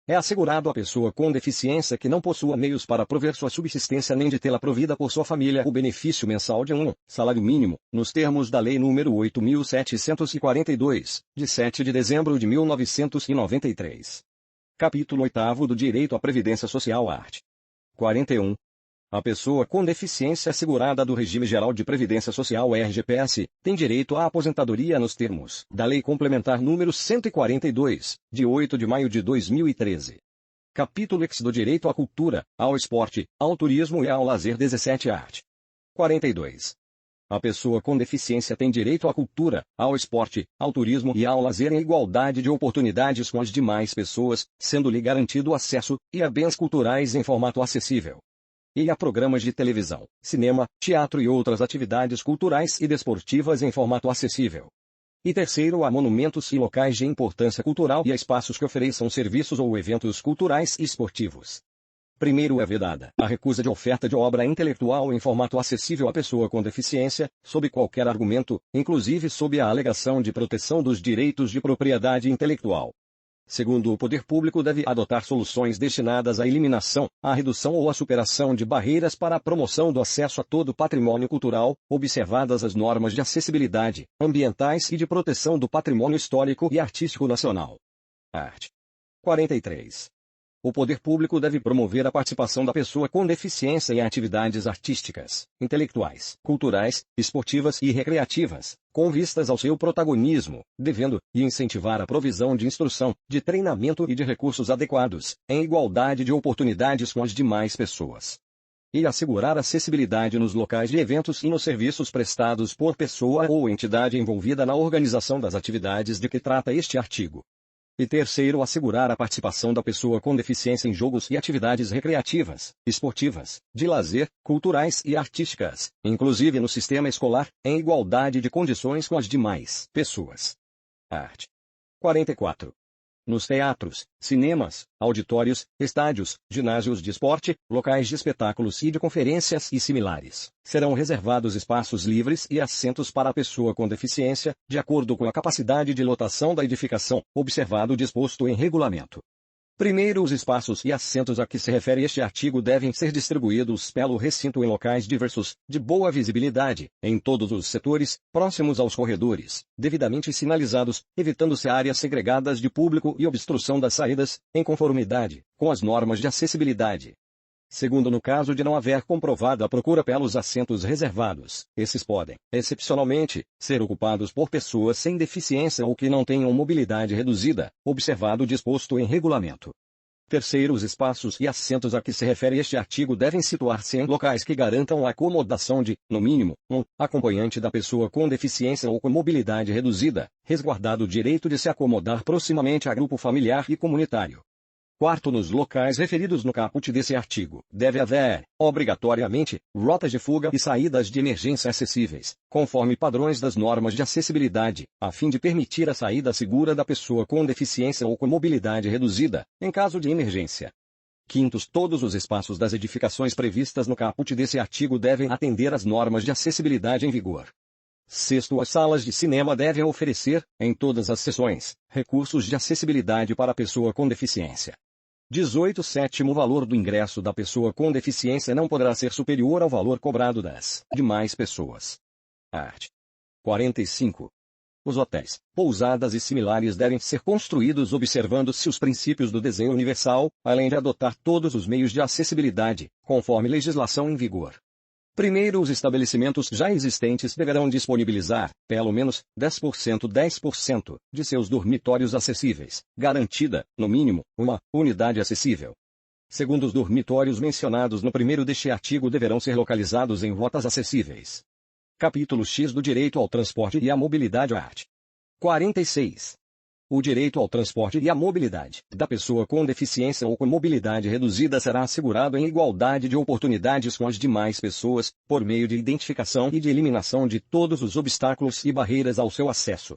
É assegurado à pessoa com deficiência que não possua meios para prover sua subsistência nem de tê-la provida por sua família o benefício mensal de salário mínimo, nos termos da Lei nº 8.742, de 7 de dezembro de 1993. Capítulo 8 do Direito à Previdência Social Art. 41. A pessoa com deficiência assegurada do Regime Geral de Previdência Social RGPS, tem direito à aposentadoria nos termos da Lei Complementar nº 142, de 8 de maio de 2013. Capítulo X do Direito à Cultura, ao Esporte, ao Turismo e ao Lazer 17 Art. 42. A pessoa com deficiência tem direito à cultura, ao esporte, ao turismo e ao lazer em igualdade de oportunidades com as demais pessoas, sendo-lhe garantido o acesso a bens culturais em formato acessível. E a programas de televisão, cinema, teatro e outras atividades culturais e desportivas em formato acessível. E terceiro, a monumentos e locais de importância cultural e a espaços que ofereçam serviços ou eventos culturais e esportivos. Primeiro, é vedada a recusa de oferta de obra intelectual em formato acessível à pessoa com deficiência, sob qualquer argumento, inclusive sob a alegação de proteção dos direitos de propriedade intelectual. Segundo, o poder público deve adotar soluções destinadas à eliminação, à redução ou à superação de barreiras para a promoção do acesso a todo o patrimônio cultural, observadas as normas de acessibilidade, ambientais e de proteção do patrimônio histórico e artístico nacional. Art. 43. O poder público deve promover a participação da pessoa com deficiência em atividades artísticas, intelectuais, culturais, esportivas e recreativas, com vistas ao seu protagonismo, devendo incentivar a provisão de instrução, de treinamento e de recursos adequados, em igualdade de oportunidades com as demais pessoas. E assegurar acessibilidade nos locais de eventos e nos serviços prestados por pessoa ou entidade envolvida na organização das atividades de que trata este artigo. E terceiro, assegurar a participação da pessoa com deficiência em jogos e atividades recreativas, esportivas, de lazer, culturais e artísticas, inclusive no sistema escolar, em igualdade de condições com as demais pessoas. Art. 44. Nos teatros, cinemas, auditórios, estádios, ginásios de esporte, locais de espetáculos e de conferências e similares, serão reservados espaços livres e assentos para a pessoa com deficiência, de acordo com a capacidade de lotação da edificação, observado o disposto em regulamento. Primeiro, os espaços e assentos a que se refere este artigo devem ser distribuídos pelo recinto em locais diversos, de boa visibilidade, em todos os setores, próximos aos corredores, devidamente sinalizados, evitando-se áreas segregadas de público e obstrução das saídas, em conformidade com as normas de acessibilidade. Segundo, no caso de não haver comprovada a procura pelos assentos reservados, esses podem, excepcionalmente, ser ocupados por pessoas sem deficiência ou que não tenham mobilidade reduzida, observado o disposto em regulamento. Terceiro, os espaços e assentos a que se refere este artigo devem situar-se em locais que garantam a acomodação de, no mínimo, um acompanhante da pessoa com deficiência ou com mobilidade reduzida, resguardado o direito de se acomodar proximamente a grupo familiar e comunitário. Quarto, nos locais referidos no caput desse artigo, deve haver, obrigatoriamente, rotas de fuga e saídas de emergência acessíveis, conforme padrões das normas de acessibilidade, a fim de permitir a saída segura da pessoa com deficiência ou com mobilidade reduzida, em caso de emergência. Quintos, todos os espaços das edificações previstas no caput desse artigo devem atender às normas de acessibilidade em vigor. Sexto, as salas de cinema devem oferecer, em todas as sessões, recursos de acessibilidade para a pessoa com deficiência. 18. Sétimo, o valor do ingresso da pessoa com deficiência não poderá ser superior ao valor cobrado das demais pessoas. Art. 45. Os hotéis, pousadas e similares devem ser construídos observando-se os princípios do desenho universal, além de adotar todos os meios de acessibilidade, conforme legislação em vigor. Primeiro, os estabelecimentos já existentes deverão disponibilizar, pelo menos, 10% de seus dormitórios acessíveis, garantida, no mínimo, uma unidade acessível. Segundo, os dormitórios mencionados no primeiro deste artigo deverão ser localizados em rotas acessíveis. Capítulo X do Direito ao Transporte e à Mobilidade, art. 46. O direito ao transporte e à mobilidade da pessoa com deficiência ou com mobilidade reduzida será assegurado em igualdade de oportunidades com as demais pessoas, por meio de identificação e de eliminação de todos os obstáculos e barreiras ao seu acesso.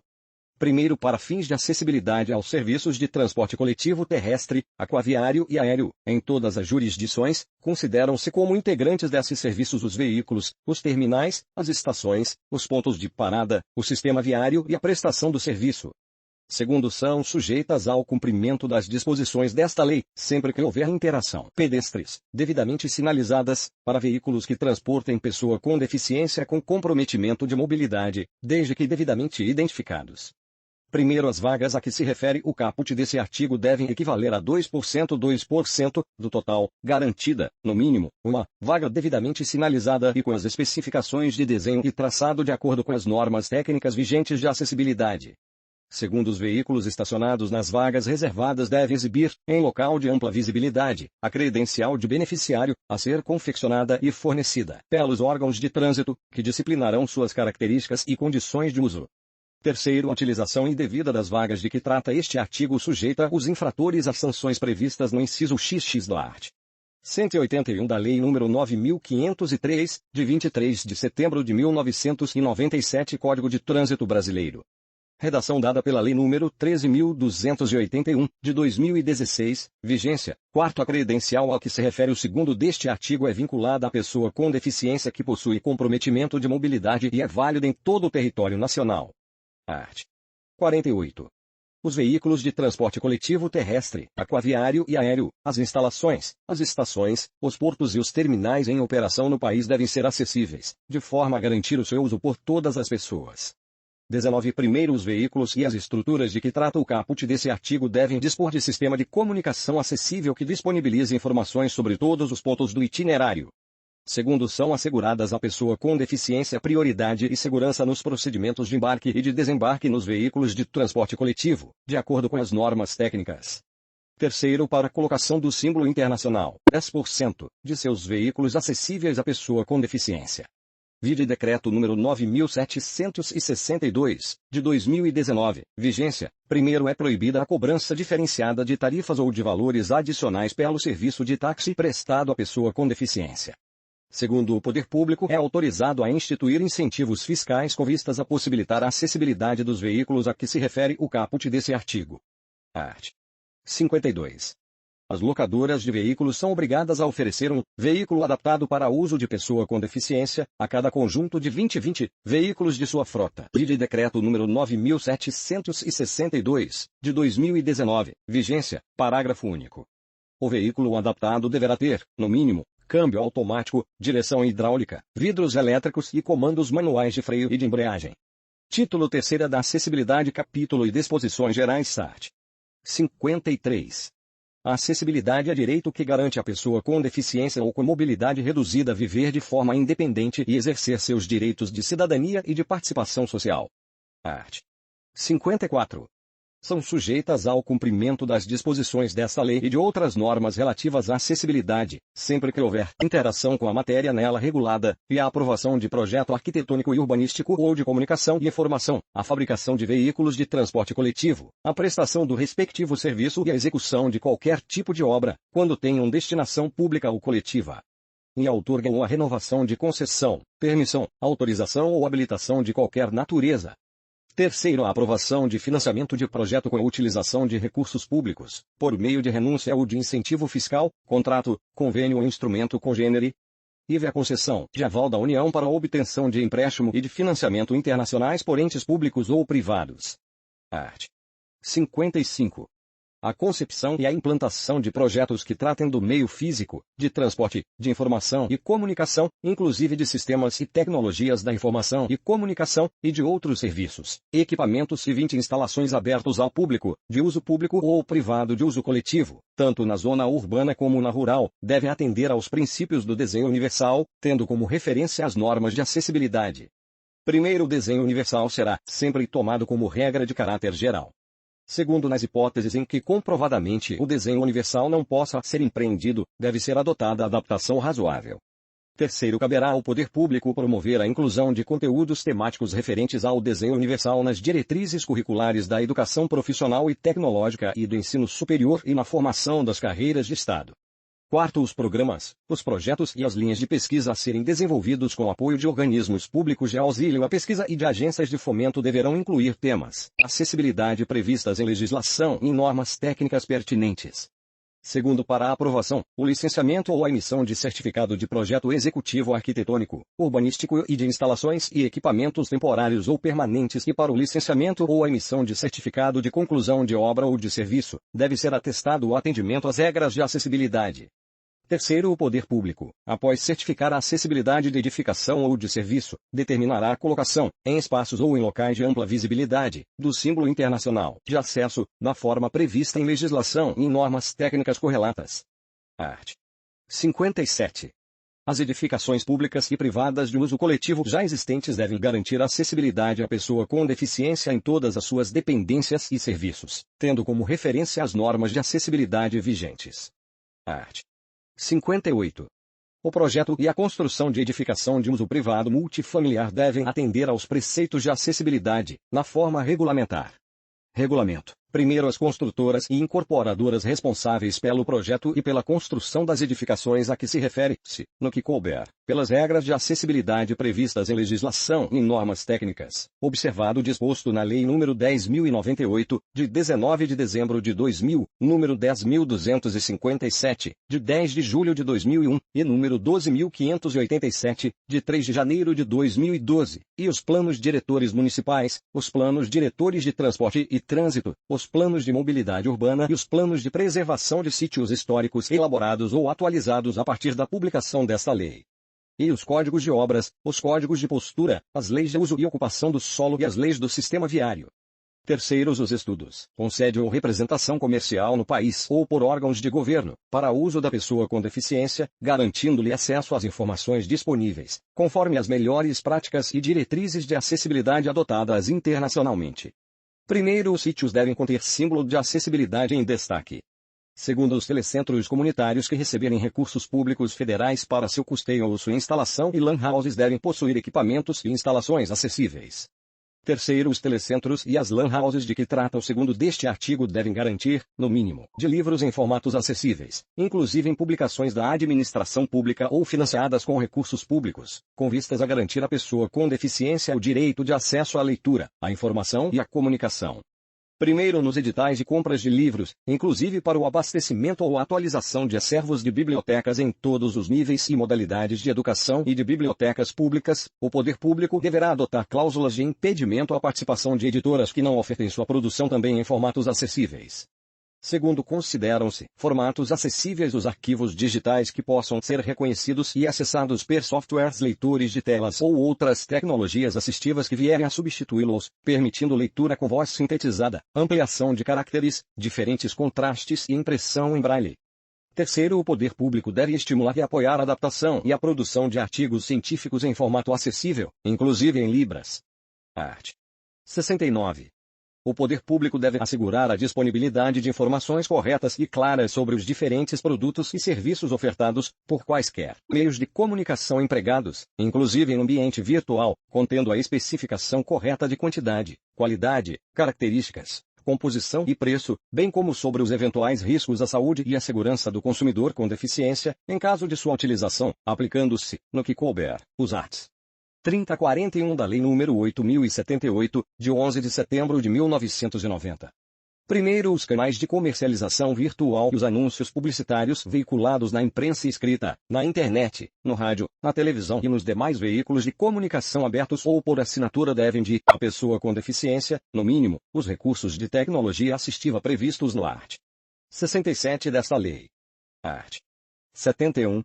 Primeiro, para fins de acessibilidade aos serviços de transporte coletivo terrestre, aquaviário e aéreo, em todas as jurisdições, consideram-se como integrantes desses serviços os veículos, os terminais, as estações, os pontos de parada, o sistema viário e a prestação do serviço. Segundo, são sujeitas ao cumprimento das disposições desta lei, sempre que houver interação pedestres, devidamente sinalizadas, para veículos que transportem pessoa com deficiência com comprometimento de mobilidade, desde que devidamente identificados. Primeiro, as vagas a que se refere o caput desse artigo devem equivaler a 2% do total, garantida, no mínimo, uma vaga devidamente sinalizada e com as especificações de desenho e traçado de acordo com as normas técnicas vigentes de acessibilidade. Segundo, os veículos estacionados nas vagas reservadas devem exibir, em local de ampla visibilidade, a credencial de beneficiário, a ser confeccionada e fornecida pelos órgãos de trânsito, que disciplinarão suas características e condições de uso. Terceiro, a utilização indevida das vagas de que trata este artigo sujeita os infratores às sanções previstas no inciso XX do art. 181 da Lei nº 9.503, de 23 de setembro de 1997, Código de Trânsito Brasileiro. Redação dada pela Lei nº 13.281, de 2016, vigência. Quarto, a credencial a que se refere o segundo deste artigo é vinculada à pessoa com deficiência que possui comprometimento de mobilidade e é válida em todo o território nacional. Art. 48. Os veículos de transporte coletivo terrestre, aquaviário e aéreo, as instalações, as estações, os portos e os terminais em operação no país devem ser acessíveis, de forma a garantir o seu uso por todas as pessoas. 19. Primeiro, os veículos e as estruturas de que trata o caput desse artigo devem dispor de sistema de comunicação acessível que disponibilize informações sobre todos os pontos do itinerário. Segundo, são asseguradas à pessoa com deficiência prioridade e segurança nos procedimentos de embarque e de desembarque nos veículos de transporte coletivo, de acordo com as normas técnicas. Terceiro, para a colocação do símbolo internacional, 10% de seus veículos acessíveis à pessoa com deficiência. Vide Decreto número 9.762, de 2019, vigência. Primeiro, é proibida a cobrança diferenciada de tarifas ou de valores adicionais pelo serviço de táxi prestado à pessoa com deficiência. Segundo, o poder público é autorizado a instituir incentivos fiscais com vistas a possibilitar a acessibilidade dos veículos a que se refere o caput desse artigo. Art. 52. As locadoras de veículos são obrigadas a oferecer um veículo adaptado para uso de pessoa com deficiência a cada conjunto de 20 veículos de sua frota. Vide Decreto número 9.762, de 2019, vigência, parágrafo único. O veículo adaptado deverá ter, no mínimo, câmbio automático, direção hidráulica, vidros elétricos e comandos manuais de freio e de embreagem. Título 3º da Acessibilidade, Capítulo e Disposições Gerais, SART. 53. A acessibilidade é direito que garante à pessoa com deficiência ou com mobilidade reduzida viver de forma independente e exercer seus direitos de cidadania e de participação social. Art. 54. são sujeitas ao cumprimento das disposições desta lei e de outras normas relativas à acessibilidade, sempre que houver interação com a matéria nela regulada, e a aprovação de projeto arquitetônico e urbanístico ou de comunicação e informação, a fabricação de veículos de transporte coletivo, a prestação do respectivo serviço e a execução de qualquer tipo de obra, quando tenham destinação pública ou coletiva. E outorgam a renovação de concessão, permissão, autorização ou habilitação de qualquer natureza. Terceiro, a aprovação de financiamento de projeto com a utilização de recursos públicos, por meio de renúncia ou de incentivo fiscal, contrato, convênio ou instrumento congênere. E a concessão de aval da União para a obtenção de empréstimo e de financiamento internacionais por entes públicos ou privados. Art. 55. A concepção e a implantação de projetos que tratem do meio físico, de transporte, de informação e comunicação, inclusive de sistemas e tecnologias da informação e comunicação, e de outros serviços, equipamentos e 20 instalações abertos ao público, de uso público ou privado de uso coletivo, tanto na zona urbana como na rural, devem atender aos princípios do desenho universal, tendo como referência as normas de acessibilidade. Primeiro, o desenho universal será sempre tomado como regra de caráter geral. Segundo, nas hipóteses em que comprovadamente o desenho universal não possa ser empreendido, deve ser adotada adaptação razoável. Terceiro, caberá ao poder público promover a inclusão de conteúdos temáticos referentes ao desenho universal nas diretrizes curriculares da educação profissional e tecnológica e do ensino superior e na formação das carreiras de Estado. Quarto, os programas, os projetos e as linhas de pesquisa a serem desenvolvidos com apoio de organismos públicos de auxílio à pesquisa e de agências de fomento deverão incluir temas, acessibilidade previstas em legislação e em normas técnicas pertinentes. Segundo, para a aprovação, o licenciamento ou a emissão de certificado de projeto executivo arquitetônico, urbanístico e de instalações e equipamentos temporários ou permanentes, e para o licenciamento ou a emissão de certificado de conclusão de obra ou de serviço, deve ser atestado o atendimento às regras de acessibilidade. Terceiro, o poder público, após certificar a acessibilidade de edificação ou de serviço, determinará a colocação, em espaços ou em locais de ampla visibilidade, do símbolo internacional de acesso, na forma prevista em legislação e em normas técnicas correlatas. Art. 57. As edificações públicas e privadas de uso coletivo já existentes devem garantir acessibilidade à pessoa com deficiência em todas as suas dependências e serviços, tendo como referência as normas de acessibilidade vigentes. Art. 58. O projeto e a construção de edificação de uso privado multifamiliar devem atender aos preceitos de acessibilidade, na forma regulamentar. Regulamento. Primeiro, as construtoras e incorporadoras responsáveis pelo projeto e pela construção das edificações a que se refere-se, no que couber, pelas regras de acessibilidade previstas em legislação e em normas técnicas, observado o disposto na Lei nº 10.098, de 19 de dezembro de 2000, número 10.257, de 10 de julho de 2001, e número 12.587, de 3 de janeiro de 2012, e os planos diretores municipais, os planos diretores de transporte e trânsito, os planos de mobilidade urbana e os planos de preservação de sítios históricos elaborados ou atualizados a partir da publicação desta lei. E os códigos de obras, os códigos de postura, as leis de uso e ocupação do solo e as leis do sistema viário. Terceiros, os estudos, com sede ou representação comercial no país ou por órgãos de governo, para uso da pessoa com deficiência, garantindo-lhe acesso às informações disponíveis, conforme as melhores práticas e diretrizes de acessibilidade adotadas internacionalmente. Primeiro, os sítios devem conter símbolo de acessibilidade em destaque. Segundo, os telecentros comunitários que receberem recursos públicos federais para seu custeio ou sua instalação e lan houses devem possuir equipamentos e instalações acessíveis. Terceiro, os telecentros e as lan houses de que trata o segundo deste artigo devem garantir, no mínimo, de livros em formatos acessíveis, inclusive em publicações da administração pública ou financiadas com recursos públicos, com vistas a garantir à pessoa com deficiência o direito de acesso à leitura, à informação e à comunicação. Primeiro, nos editais de compras de livros, inclusive para o abastecimento ou atualização de acervos de bibliotecas em todos os níveis e modalidades de educação e de bibliotecas públicas, o poder público deverá adotar cláusulas de impedimento à participação de editoras que não ofertem sua produção também em formatos acessíveis. Segundo, consideram-se formatos acessíveis os arquivos digitais que possam ser reconhecidos e acessados por softwares leitores de telas ou outras tecnologias assistivas que vierem a substituí-los, permitindo leitura com voz sintetizada, ampliação de caracteres, diferentes contrastes e impressão em braille. Terceiro, o poder público deve estimular e apoiar a adaptação e a produção de artigos científicos em formato acessível, inclusive em libras. Art. 69. O poder público deve assegurar a disponibilidade de informações corretas e claras sobre os diferentes produtos e serviços ofertados, por quaisquer meios de comunicação empregados, inclusive em ambiente virtual, contendo a especificação correta de quantidade, qualidade, características, composição e preço, bem como sobre os eventuais riscos à saúde e à segurança do consumidor com deficiência, em caso de sua utilização, aplicando-se, no que couber, os arts. 3041 da Lei nº 8.078, de 11 de setembro de 1990. Primeiro, os canais de comercialização virtual e os anúncios publicitários veiculados na imprensa escrita, na internet, no rádio, na televisão e nos demais veículos de comunicação abertos ou por assinatura devem de a pessoa com deficiência, no mínimo, os recursos de tecnologia assistiva previstos no art. 67 desta lei. Art. 71.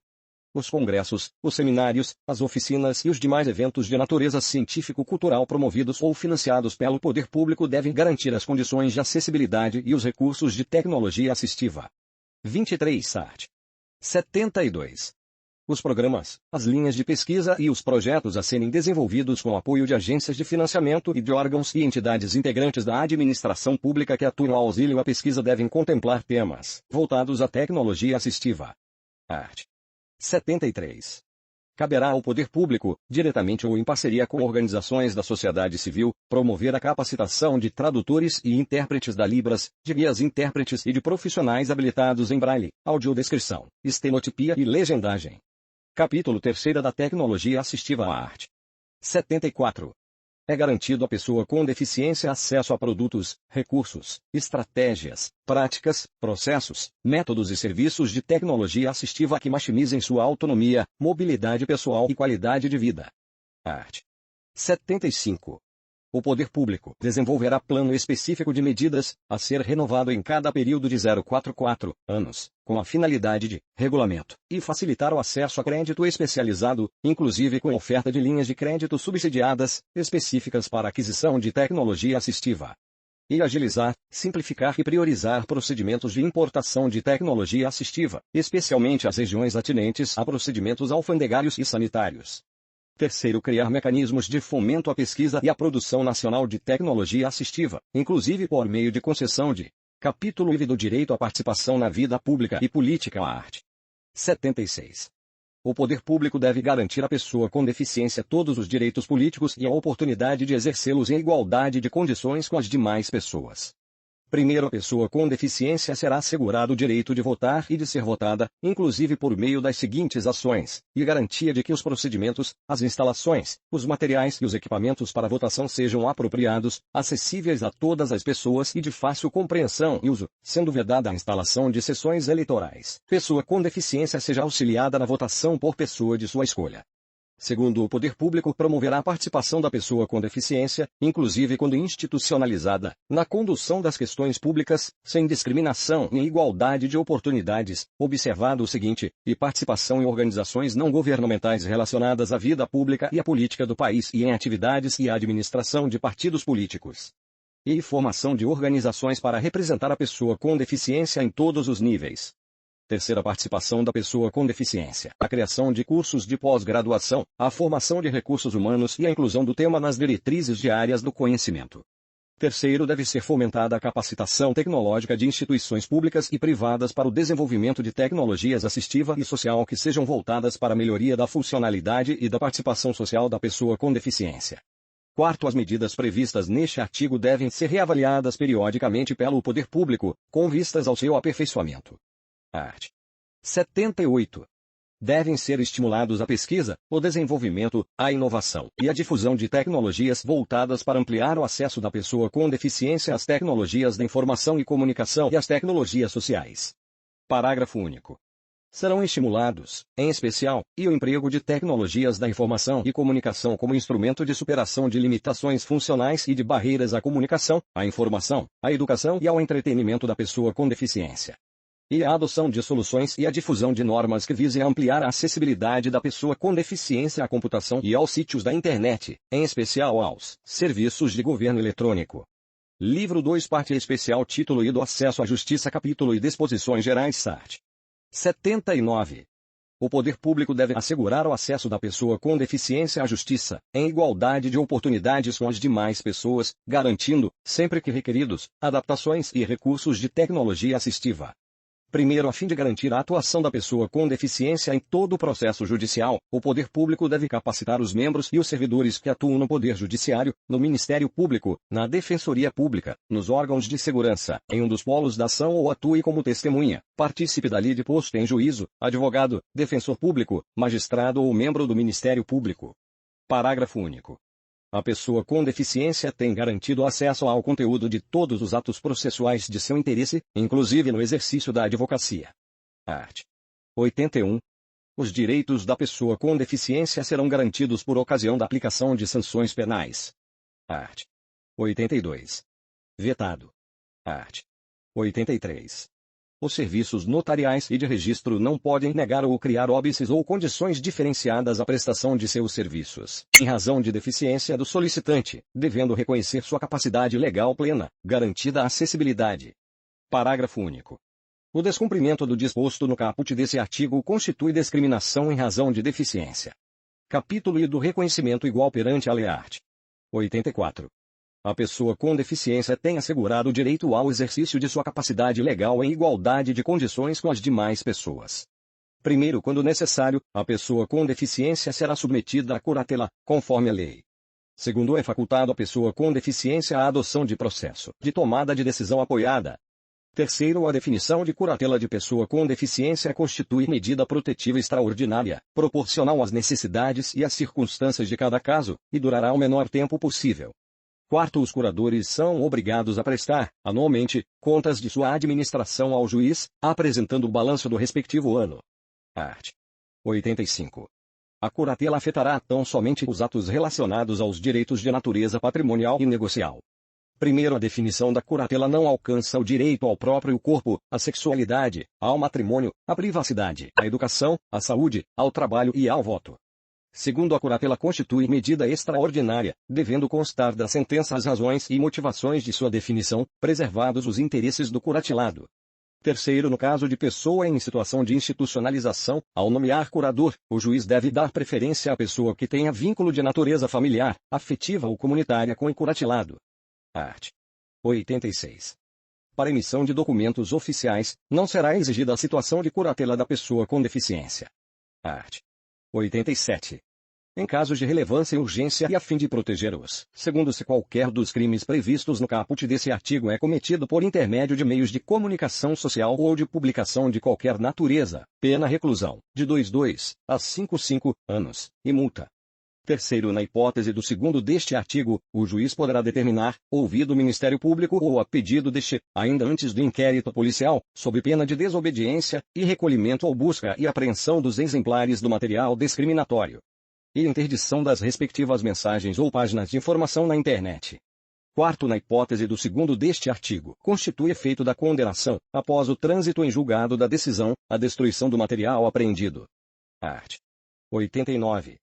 Os congressos, os seminários, as oficinas e os demais eventos de natureza científico-cultural promovidos ou financiados pelo poder público devem garantir as condições de acessibilidade e os recursos de tecnologia assistiva. 23 art. 72. Os programas, as linhas de pesquisa e os projetos a serem desenvolvidos com apoio de agências de financiamento e de órgãos e entidades integrantes da administração pública que atuam ao auxílio à pesquisa devem contemplar temas voltados à tecnologia assistiva. Art. 73. Caberá ao poder público, diretamente ou em parceria com organizações da sociedade civil, promover a capacitação de tradutores e intérpretes da Libras, de guias intérpretes e de profissionais habilitados em braille, audiodescrição, estenotipia e legendagem. Capítulo 3 da Tecnologia Assistiva à Arte. 74. É garantido à pessoa com deficiência acesso a produtos, recursos, estratégias, práticas, processos, métodos e serviços de tecnologia assistiva que maximizem sua autonomia, mobilidade pessoal e qualidade de vida. Art. 75. O poder público desenvolverá plano específico de medidas, a ser renovado em cada período de 044 anos, com a finalidade de regulamento e facilitar o acesso a crédito especializado, inclusive com oferta de linhas de crédito subsidiadas, específicas para aquisição de tecnologia assistiva. E agilizar, simplificar e priorizar procedimentos de importação de tecnologia assistiva, especialmente as regiões atinentes a procedimentos alfandegários e sanitários. Terceiro, criar mecanismos de fomento à pesquisa e à produção nacional de tecnologia assistiva, inclusive por meio de concessão de capítulo IV do direito à participação na vida pública e política à arte. 76. O poder público deve garantir à pessoa com deficiência todos os direitos políticos e a oportunidade de exercê-los em igualdade de condições com as demais pessoas. Primeiro, a pessoa com deficiência será assegurado o direito de votar e de ser votada, inclusive por meio das seguintes ações, e garantia de que os procedimentos, as instalações, os materiais e os equipamentos para votação sejam apropriados, acessíveis a todas as pessoas e de fácil compreensão e uso, sendo vedada a instalação de sessões eleitorais. Pessoa com deficiência seja auxiliada na votação por pessoa de sua escolha. Segundo, o poder público promoverá a participação da pessoa com deficiência, inclusive quando institucionalizada, na condução das questões públicas, sem discriminação e igualdade de oportunidades, observado o seguinte, e participação em organizações não governamentais relacionadas à vida pública e à política do país e em atividades e administração de partidos políticos. E formação de organizações para representar a pessoa com deficiência em todos os níveis. Terceira, participação da pessoa com deficiência, a criação de cursos de pós-graduação, a formação de recursos humanos e a inclusão do tema nas diretrizes diárias do conhecimento. Terceiro, deve ser fomentada a capacitação tecnológica de instituições públicas e privadas para o desenvolvimento de tecnologias assistiva e social que sejam voltadas para a melhoria da funcionalidade e da participação social da pessoa com deficiência. Quarto, as medidas previstas neste artigo devem ser reavaliadas periodicamente pelo poder público, com vistas ao seu aperfeiçoamento. Art. 78. Devem ser estimulados a pesquisa, o desenvolvimento, a inovação e a difusão de tecnologias voltadas para ampliar o acesso da pessoa com deficiência às tecnologias da informação e comunicação e às tecnologias sociais. Parágrafo único. Serão estimulados, em especial, o emprego de tecnologias da informação e comunicação como instrumento de superação de limitações funcionais e de barreiras à comunicação, à informação, à educação e ao entretenimento da pessoa com deficiência. E a adoção de soluções e a difusão de normas que visem ampliar a acessibilidade da pessoa com deficiência à computação e aos sítios da internet, em especial aos serviços de governo eletrônico. Livro 2, parte especial, título I do Acesso à Justiça, capítulo e disposições gerais, SART. 79. o poder público deve assegurar o acesso da pessoa com deficiência à justiça, em igualdade de oportunidades com as demais pessoas, garantindo, sempre que requeridos, adaptações e recursos de tecnologia assistiva. Primeiro, a fim de garantir a atuação da pessoa com deficiência em todo o processo judicial, o poder público deve capacitar os membros e os servidores que atuam no Poder Judiciário, no Ministério Público, na Defensoria Pública, nos órgãos de segurança, em um dos polos da ação ou atue como testemunha, participe da lide posto em juízo, advogado, defensor público, magistrado ou membro do Ministério Público. Parágrafo único. A pessoa com deficiência tem garantido acesso ao conteúdo de todos os atos processuais de seu interesse, inclusive no exercício da advocacia. Art. 81. Os direitos da pessoa com deficiência serão garantidos por ocasião da aplicação de sanções penais. Art. 82. Vetado. Art. 83. Os serviços notariais e de registro não podem negar ou criar óbices ou condições diferenciadas à prestação de seus serviços, em razão de deficiência do solicitante, devendo reconhecer sua capacidade legal plena, garantida a acessibilidade. Parágrafo único. O descumprimento do disposto no caput desse artigo constitui discriminação em razão de deficiência. Capítulo I do reconhecimento igual perante a lei. Art. 84. A pessoa com deficiência tem assegurado o direito ao exercício de sua capacidade legal em igualdade de condições com as demais pessoas. Primeiro, quando necessário, a pessoa com deficiência será submetida à curatela, conforme a lei. Segundo, é facultado à pessoa com deficiência a adoção de processo de tomada de decisão apoiada. Terceiro, a definição de curatela de pessoa com deficiência constitui medida protetiva extraordinária, proporcional às necessidades e às circunstâncias de cada caso, e durará o menor tempo possível. Quarto, os curadores são obrigados a prestar, anualmente, contas de sua administração ao juiz, apresentando o balanço do respectivo ano. Art. 85. A curatela afetará tão somente os atos relacionados aos direitos de natureza patrimonial e negocial. Primeiro, a definição da curatela não alcança o direito ao próprio corpo, à sexualidade, ao matrimônio, à privacidade, à educação, à saúde, ao trabalho e ao voto. Segundo, a curatela constitui medida extraordinária, devendo constar da sentença as razões e motivações de sua definição, preservados os interesses do curatelado. Terceiro, no caso de pessoa em situação de institucionalização, ao nomear curador, o juiz deve dar preferência à pessoa que tenha vínculo de natureza familiar, afetiva ou comunitária com o curatelado. Art. 86. Para emissão de documentos oficiais, não será exigida a situação de curatela da pessoa com deficiência. Art. 87. Em casos de relevância e urgência e a fim de proteger-os, segundo se qualquer dos crimes previstos no caput desse artigo é cometido por intermédio de meios de comunicação social ou de publicação de qualquer natureza, pena reclusão, de 2 a 5 anos, e multa. Terceiro, na hipótese do segundo deste artigo, o juiz poderá determinar, ouvido o Ministério Público ou a pedido deste, ainda antes do inquérito policial, sob pena de desobediência, e recolhimento ou busca e apreensão dos exemplares do material discriminatório. E interdição das respectivas mensagens ou páginas de informação na internet. Quarto, na hipótese do segundo deste artigo, constitui efeito da condenação, após o trânsito em julgado da decisão, a destruição do material apreendido. Art. 89.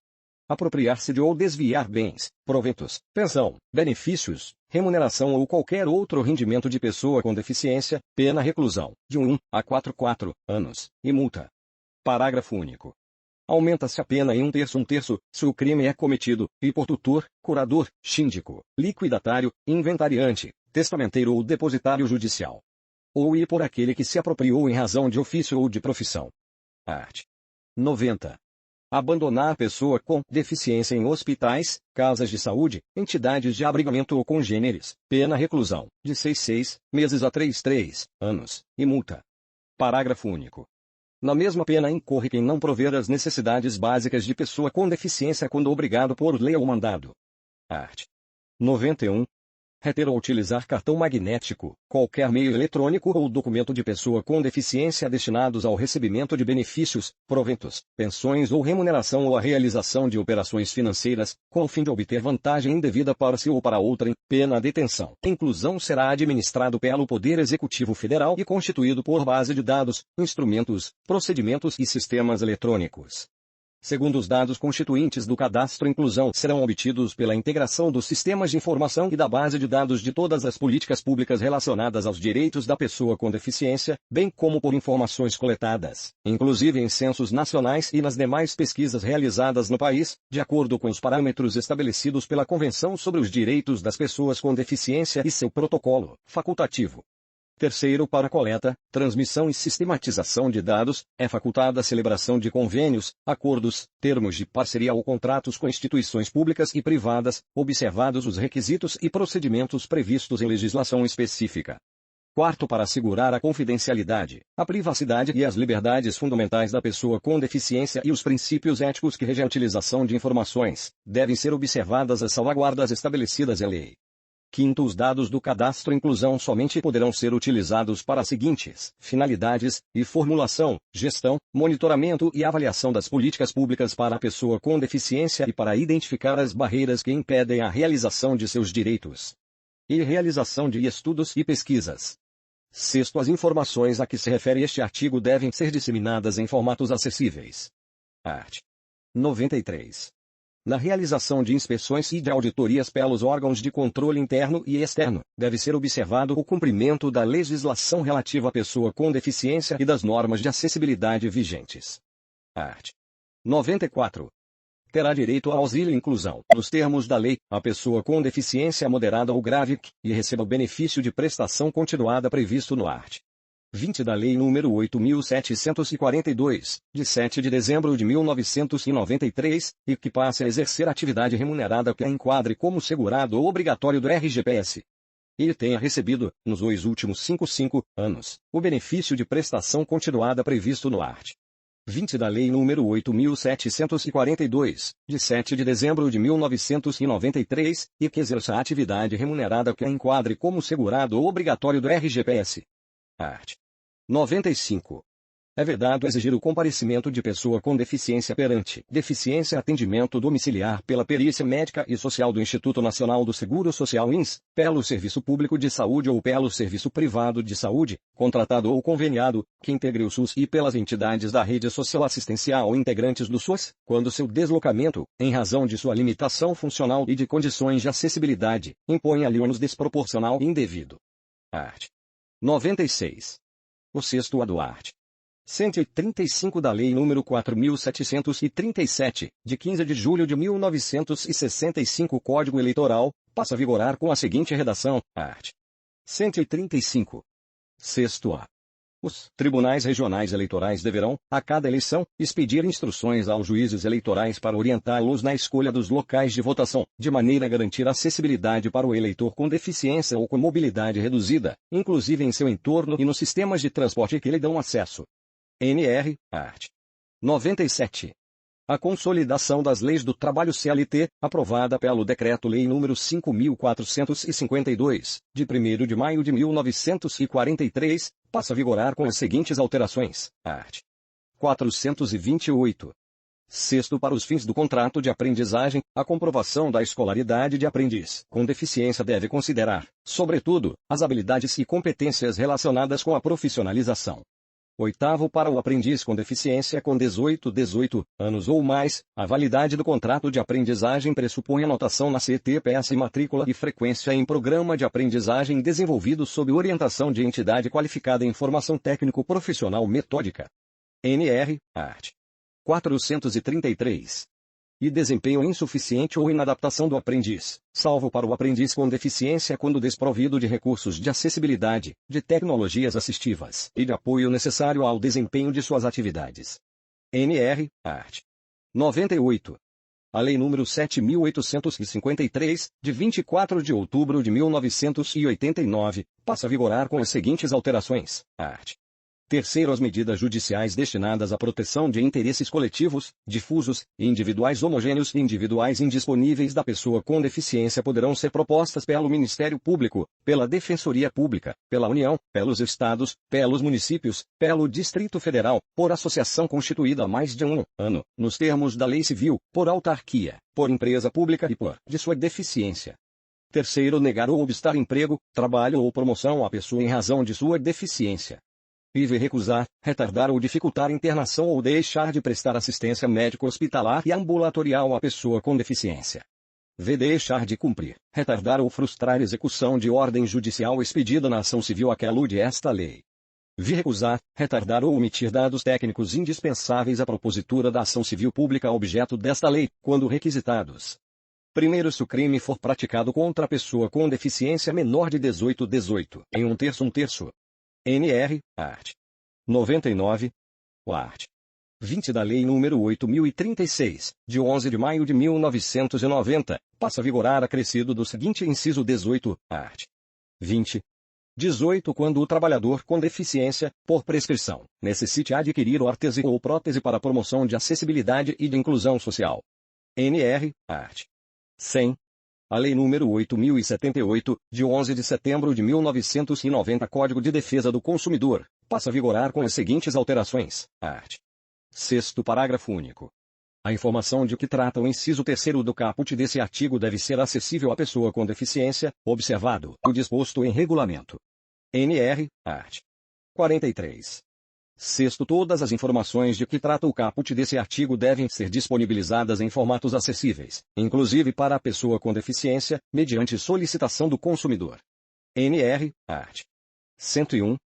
Apropriar-se de ou desviar bens, proventos, pensão, benefícios, remuneração ou qualquer outro rendimento de pessoa com deficiência, pena reclusão, de 1 a 4 anos, e multa. Parágrafo único. Aumenta-se a pena em 1/3, se o crime é cometido, e por tutor, curador, síndico, liquidatário, inventariante, testamenteiro ou depositário judicial. Ou e por aquele que se apropriou em razão de ofício ou de profissão. Art. 90. Abandonar pessoa com deficiência em hospitais, casas de saúde, entidades de abrigamento ou congêneres, pena reclusão, de 6 meses a 3 anos, e multa. Parágrafo único. Na mesma pena incorre quem não prover as necessidades básicas de pessoa com deficiência quando obrigado por lei ou mandado. Art. 91. Reter ou utilizar cartão magnético, qualquer meio eletrônico ou documento de pessoa com deficiência destinados ao recebimento de benefícios, proventos, pensões ou remuneração ou à realização de operações financeiras, com o fim de obter vantagem indevida para si ou para outrem, pena detenção. Inclusão será administrado pelo Poder Executivo Federal e constituído por base de dados, instrumentos, procedimentos e sistemas eletrônicos. Segundo os dados constituintes do Cadastro Inclusão serão obtidos pela integração dos sistemas de informação e da base de dados de todas as políticas públicas relacionadas aos direitos da pessoa com deficiência, bem como por informações coletadas, inclusive em censos nacionais e nas demais pesquisas realizadas no país, de acordo com os parâmetros estabelecidos pela Convenção sobre os Direitos das Pessoas com Deficiência e seu protocolo facultativo. Terceiro, para a coleta, transmissão e sistematização de dados, é facultada a celebração de convênios, acordos, termos de parceria ou contratos com instituições públicas e privadas, observados os requisitos e procedimentos previstos em legislação específica. Quarto, para assegurar a confidencialidade, a privacidade e as liberdades fundamentais da pessoa com deficiência e os princípios éticos que regem a utilização de informações, devem ser observadas as salvaguardas estabelecidas em lei. Quinto, os dados do Cadastro Inclusão somente poderão ser utilizados para as seguintes finalidades: e formulação, gestão, monitoramento e avaliação das políticas públicas para a pessoa com deficiência e para identificar as barreiras que impedem a realização de seus direitos. E realização de estudos e pesquisas. Sexto, as informações a que se refere este artigo devem ser disseminadas em formatos acessíveis. Art. 93. Na realização de inspeções e de auditorias pelos órgãos de controle interno e externo, deve ser observado o cumprimento da legislação relativa à pessoa com deficiência e das normas de acessibilidade vigentes. Art. 94. Terá direito ao auxílio e inclusão, nos termos da lei, a pessoa com deficiência moderada ou grave e receba o benefício de prestação continuada previsto no art. 20 da Lei nº 8.742, de 7 de dezembro de 1993, e que passe a exercer atividade remunerada que a enquadre como segurado obrigatório do RGPS. E tenha recebido, nos 2 últimos 5 anos, o benefício de prestação continuada previsto no art. 20 da Lei nº 8.742, de 7 de dezembro de 1993, e que exerça a atividade remunerada que a enquadre como segurado obrigatório do RGPS. Art. 95. É vedado exigir o comparecimento de pessoa com deficiência perante deficiência atendimento domiciliar pela perícia médica e social do Instituto Nacional do Seguro Social INSS, pelo Serviço Público de Saúde ou pelo Serviço Privado de Saúde, contratado ou conveniado, que integre o SUS e pelas entidades da rede social assistencial integrantes do SUS, quando seu deslocamento, em razão de sua limitação funcional e de condições de acessibilidade, imponha-lhe ônus desproporcional e indevido. Art. 96. O sexto do art. 135 da Lei nº 4.737, de 15 de julho de 1965 Código Eleitoral, passa a vigorar com a seguinte redação, art. 135. Sexto A. Os tribunais regionais eleitorais deverão, a cada eleição, expedir instruções aos juízes eleitorais para orientá-los na escolha dos locais de votação, de maneira a garantir acessibilidade para o eleitor com deficiência ou com mobilidade reduzida, inclusive em seu entorno e nos sistemas de transporte que lhe dão acesso. NR, art. 97. A consolidação das leis do trabalho CLT, aprovada pelo Decreto-Lei nº 5.452, de 1º de maio de 1943, passa a vigorar com as seguintes alterações. Art. 428. Sexto, para os fins do contrato de aprendizagem, a comprovação da escolaridade de aprendiz com deficiência deve considerar, sobretudo, as habilidades e competências relacionadas com a profissionalização. Oitavo, para o aprendiz com deficiência com 18 anos ou mais, a validade do contrato de aprendizagem pressupõe anotação na CTPS e matrícula e frequência em programa de aprendizagem desenvolvido sob orientação de entidade qualificada em formação técnico-profissional metódica. NR, art. 433. E desempenho insuficiente ou inadaptação do aprendiz, salvo para o aprendiz com deficiência quando desprovido de recursos de acessibilidade, de tecnologias assistivas e de apoio necessário ao desempenho de suas atividades. NR, art. 98. A Lei nº 7.853, de 24 de outubro de 1989, passa a vigorar com as seguintes alterações. Art. Terceiro, as medidas judiciais destinadas à proteção de interesses coletivos, difusos, individuais homogêneos e individuais indisponíveis da pessoa com deficiência poderão ser propostas pelo Ministério Público, pela Defensoria Pública, pela União, pelos Estados, pelos municípios, pelo Distrito Federal, por associação constituída há mais de um ano, nos termos da Lei Civil, por autarquia, por empresa pública e por de sua deficiência. Terceiro, negar ou obstar emprego, trabalho ou promoção à pessoa em razão de sua deficiência. IV recusar, retardar ou dificultar internação ou deixar de prestar assistência médico-hospitalar e ambulatorial à pessoa com deficiência. V deixar de cumprir, retardar ou frustrar execução de ordem judicial expedida na ação civil a que alude esta lei. V recusar, retardar ou omitir dados técnicos indispensáveis à propositura da ação civil pública objeto desta lei, quando requisitados. Primeiro, se o crime for praticado contra a pessoa com deficiência menor de 18, em 1/3. NR, art. 99. O art. 20 da Lei nº 8.036, de 11 de maio de 1990, passa a vigorar acrescido do seguinte inciso 18, art. 20. 18 quando o trabalhador com deficiência, por prescrição, necessite adquirir órtese ou prótese para promoção de acessibilidade e de inclusão social. NR, art. 100. A Lei nº 8.078, de 11 de setembro de 1990 Código de Defesa do Consumidor, passa a vigorar com as seguintes alterações, art. 6º parágrafo único. A informação de que trata o inciso 3º do caput desse artigo deve ser acessível à pessoa com deficiência, observado o disposto em regulamento. NR, art. 43. Sexto, todas as informações de que trata o caput desse artigo devem ser disponibilizadas em formatos acessíveis, inclusive para a pessoa com deficiência, mediante solicitação do consumidor. NR, art. 101.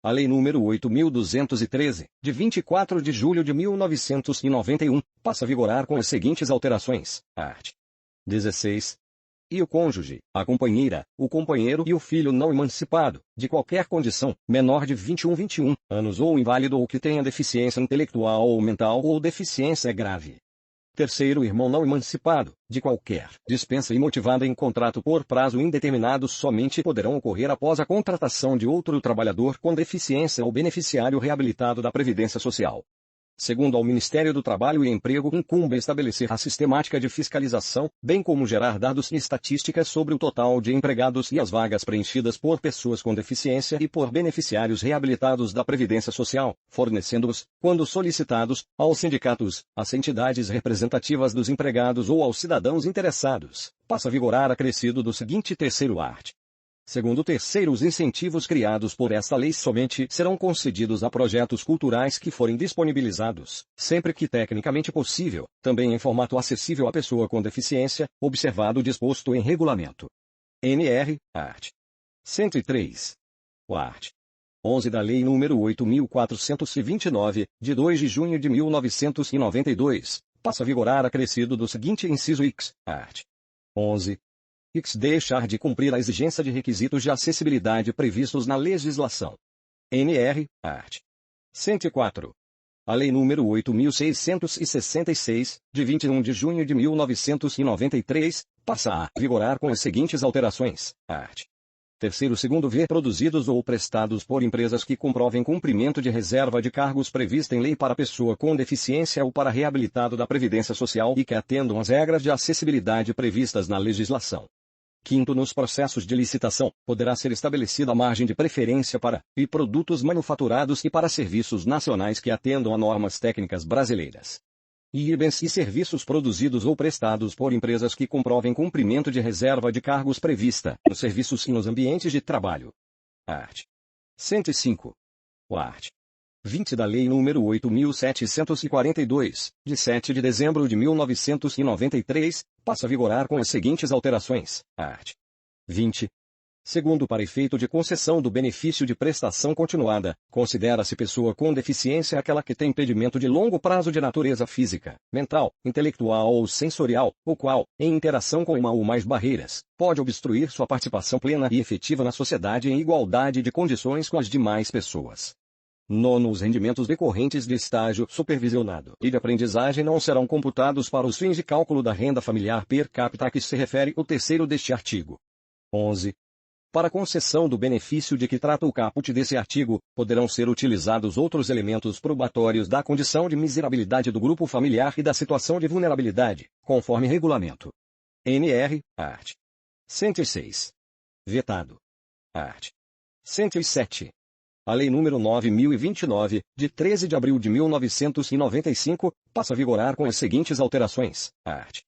A Lei nº 8.213, de 24 de julho de 1991, passa a vigorar com as seguintes alterações, art. 16. E o cônjuge, a companheira, o companheiro e o filho não emancipado, de qualquer condição, menor de 21 anos ou inválido ou que tenha deficiência intelectual ou mental ou deficiência grave. Terceiro, irmão não emancipado, de qualquer dispensa imotivada em contrato por prazo indeterminado somente poderão ocorrer após a contratação de outro trabalhador com deficiência ou beneficiário reabilitado da Previdência Social. Segundo ao Ministério do Trabalho e Emprego, incumbe estabelecer a sistemática de fiscalização, bem como gerar dados e estatísticas sobre o total de empregados e as vagas preenchidas por pessoas com deficiência e por beneficiários reabilitados da Previdência Social, fornecendo-os, quando solicitados, aos sindicatos, às entidades representativas dos empregados ou aos cidadãos interessados. Passa a vigorar acrescido do seguinte terceiro art. Segundo o terceiro, os incentivos criados por esta lei somente serão concedidos a projetos culturais que forem disponibilizados, sempre que tecnicamente possível, também em formato acessível à pessoa com deficiência, observado o disposto em regulamento. NR, art. 103. O art. 11 da Lei nº 8.429, de 2 de junho de 1992, passa a vigorar acrescido do seguinte inciso X, art. 11. X deixar de cumprir a exigência de requisitos de acessibilidade previstos na legislação. NR, art. 104. A Lei nº 8.666, de 21 de junho de 1993, passa a vigorar com as seguintes alterações, art. Terceiro, segundo V, produzidos ou prestados por empresas que comprovem cumprimento de reserva de cargos prevista em lei para pessoa com deficiência ou para reabilitado da Previdência Social e que atendam às regras de acessibilidade previstas na legislação. Quinto, nos processos de licitação, poderá ser estabelecida a margem de preferência para e produtos manufaturados e para serviços nacionais que atendam a normas técnicas brasileiras. E bens e serviços produzidos ou prestados por empresas que comprovem cumprimento de reserva de cargos prevista nos serviços e nos ambientes de trabalho. Art. 105. O art. 20 da Lei nº 8.742, de 7 de dezembro de 1993, passa a vigorar com as seguintes alterações, art. 20. Segundo, para efeito de concessão do benefício de prestação continuada, considera-se pessoa com deficiência aquela que tem impedimento de longo prazo de natureza física, mental, intelectual ou sensorial, o qual, em interação com uma ou mais barreiras, pode obstruir sua participação plena e efetiva na sociedade em igualdade de condições com as demais pessoas. Nono, os rendimentos decorrentes de estágio supervisionado e de aprendizagem não serão computados para os fins de cálculo da renda familiar per capita a que se refere o terceiro deste artigo. 11. Para concessão do benefício de que trata o caput desse artigo, poderão ser utilizados outros elementos probatórios da condição de miserabilidade do grupo familiar e da situação de vulnerabilidade, conforme regulamento. NR, art. 106. Vetado. Art. 107. A Lei nº 9.029, de 13 de abril de 1995, passa a vigorar com as seguintes alterações, art.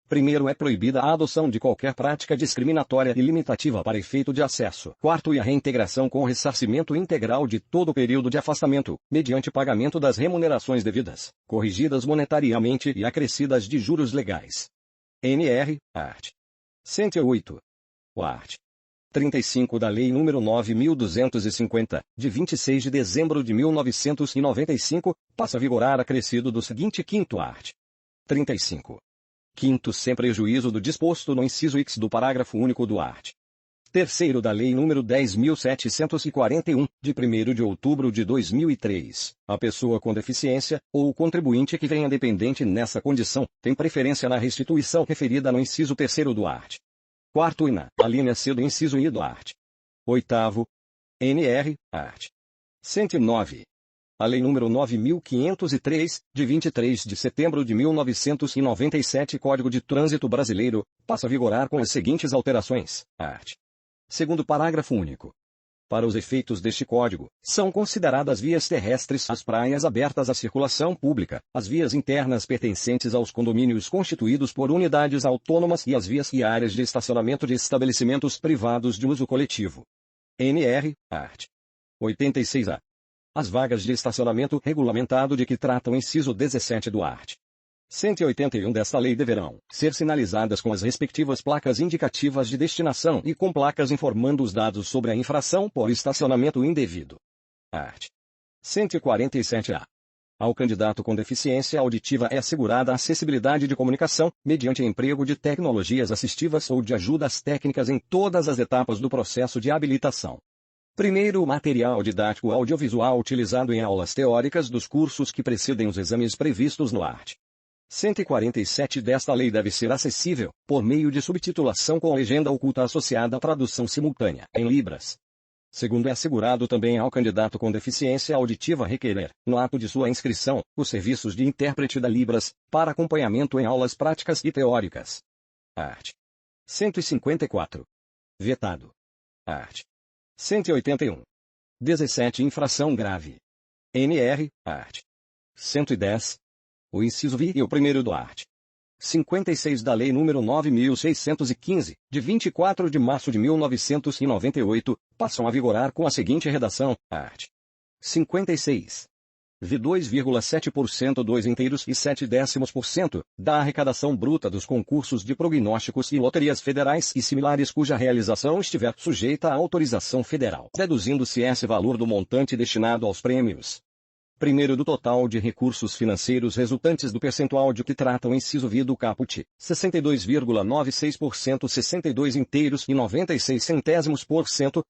Primeiro, é proibida a adoção de qualquer prática discriminatória e limitativa para efeito de acesso. Quarto, e a reintegração com ressarcimento integral de todo o período de afastamento, mediante pagamento das remunerações devidas, corrigidas monetariamente e acrescidas de juros legais. NR, art. 108. O art. 35 da Lei nº 9.250, de 26 de dezembro de 1995, passa a vigorar acrescido do seguinte quinto art. 35. Quinto, sem prejuízo do disposto no inciso X do parágrafo único do art. 3º da Lei nº 10.741, de 1º de outubro de 2003, a pessoa com deficiência, ou o contribuinte que venha dependente nessa condição, tem preferência na restituição referida no inciso 3º do art. 4º e na alínea C do inciso I do art. 8º. NR, art. 109. A Lei nº 9.503, de 23 de setembro de 1997, Código de Trânsito Brasileiro, passa a vigorar com as seguintes alterações. Art. 2º parágrafo único. Para os efeitos deste Código, são consideradas vias terrestres as praias abertas à circulação pública, as vias internas pertencentes aos condomínios constituídos por unidades autônomas e as vias e áreas de estacionamento de estabelecimentos privados de uso coletivo. NR, art. 86-A. As vagas de estacionamento regulamentado de que trata o inciso 17 do art. 181 desta lei deverão ser sinalizadas com as respectivas placas indicativas de destinação e com placas informando os dados sobre a infração por estacionamento indevido. Art. 147-A. Ao candidato com deficiência auditiva é assegurada a acessibilidade de comunicação, mediante emprego de tecnologias assistivas ou de ajudas técnicas em todas as etapas do processo de habilitação. Primeiro, o material didático audiovisual utilizado em aulas teóricas dos cursos que precedem os exames previstos no art. 147 desta lei deve ser acessível, por meio de subtitulação com legenda oculta associada à tradução simultânea, em libras. Segundo, é assegurado também ao candidato com deficiência auditiva requerer, no ato de sua inscrição, os serviços de intérprete da Libras, para acompanhamento em aulas práticas e teóricas. Art. 154. Vetado. Art. 181. 17. Infração grave. NR, art. 110. O inciso V e o primeiro do art. 56 da Lei nº 9.615, de 24 de março de 1998, passam a vigorar com a seguinte redação, art. 56. V 2,7% 2 inteiros e 0,7% da arrecadação bruta dos concursos de prognósticos e loterias federais e similares cuja realização estiver sujeita à autorização federal, deduzindo-se esse valor do montante destinado aos prêmios. Primeiro, do total de recursos financeiros resultantes do percentual de que trata o inciso V do caput, 62,96%, 62 inteiros e 96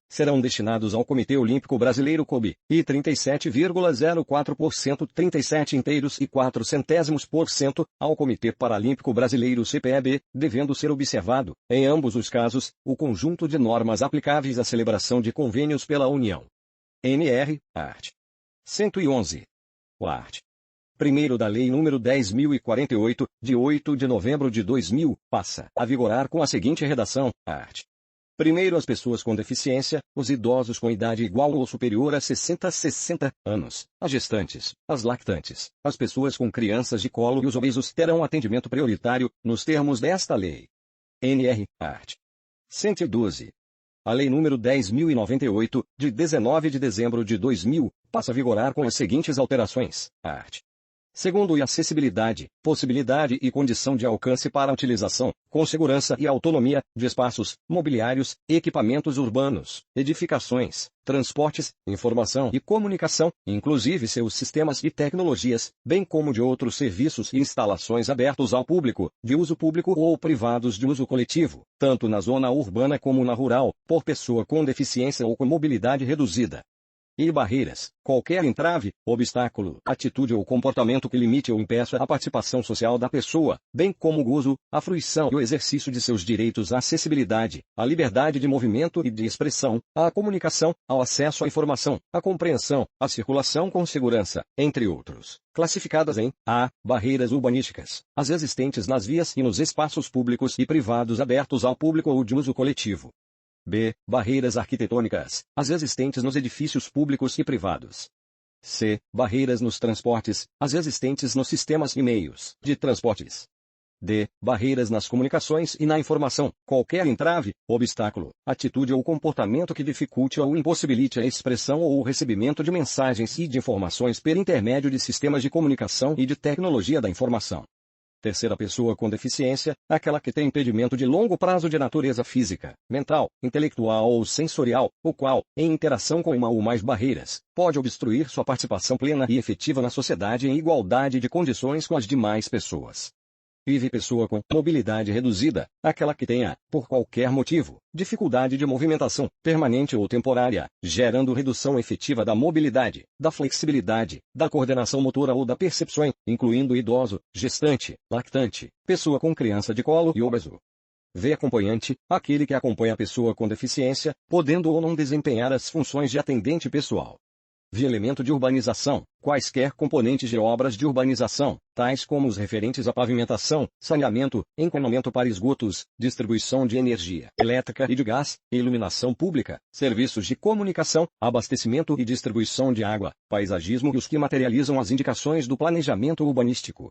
serão destinados ao Comitê Olímpico Brasileiro COB, e 37,04%, 37 inteiros e 4 ao Comitê Paralímpico Brasileiro CPEB, devendo ser observado, em ambos os casos, o conjunto de normas aplicáveis à celebração de convênios pela União. NR, art. 111. O art. 1º da Lei nº 10.048, de 8 de novembro de 2000, passa a vigorar com a seguinte redação, art. Primeiro, as pessoas com deficiência, os idosos com idade igual ou superior a 60 anos, as gestantes, as lactantes, as pessoas com crianças de colo e os obesos terão atendimento prioritário, nos termos desta lei. NR, art. 112. A Lei nº 10.098, de 19 de dezembro de 2000, passa a vigorar com as seguintes alterações, art. Segundo, e acessibilidade, possibilidade e condição de alcance para a utilização, com segurança e autonomia, de espaços, mobiliários, equipamentos urbanos, edificações, transportes, informação e comunicação, inclusive seus sistemas e tecnologias, bem como de outros serviços e instalações abertos ao público, de uso público ou privados de uso coletivo, tanto na zona urbana como na rural, por pessoa com deficiência ou com mobilidade reduzida. E barreiras, qualquer entrave, obstáculo, atitude ou comportamento que limite ou impeça a participação social da pessoa, bem como o gozo, a fruição e o exercício de seus direitos à acessibilidade, à liberdade de movimento e de expressão, à comunicação, ao acesso à informação, à compreensão, à circulação com segurança, entre outros, classificadas em A. Barreiras urbanísticas, as existentes nas vias e nos espaços públicos e privados abertos ao público ou de uso coletivo. B. Barreiras arquitetônicas, as existentes nos edifícios públicos e privados. C. Barreiras nos transportes, as existentes nos sistemas e meios de transportes. D. Barreiras nas comunicações e na informação, qualquer entrave, obstáculo, atitude ou comportamento que dificulte ou impossibilite a expressão ou o recebimento de mensagens e de informações por intermédio de sistemas de comunicação e de tecnologia da informação. Terceira pessoa com deficiência, aquela que tem impedimento de longo prazo de natureza física, mental, intelectual ou sensorial, o qual, em interação com uma ou mais barreiras, pode obstruir sua participação plena e efetiva na sociedade em igualdade de condições com as demais pessoas. Vive pessoa com mobilidade reduzida, aquela que tenha, por qualquer motivo, dificuldade de movimentação, permanente ou temporária, gerando redução efetiva da mobilidade, da flexibilidade, da coordenação motora ou da percepção, incluindo idoso, gestante, lactante, pessoa com criança de colo e obeso. V. Acompanhante, aquele que acompanha a pessoa com deficiência, podendo ou não desempenhar as funções de atendente pessoal. V. Elemento de urbanização, quaisquer componentes de obras de urbanização, tais como os referentes à pavimentação, saneamento, encanamento para esgotos, distribuição de energia elétrica e de gás, iluminação pública, serviços de comunicação, abastecimento e distribuição de água, paisagismo e os que materializam as indicações do planejamento urbanístico.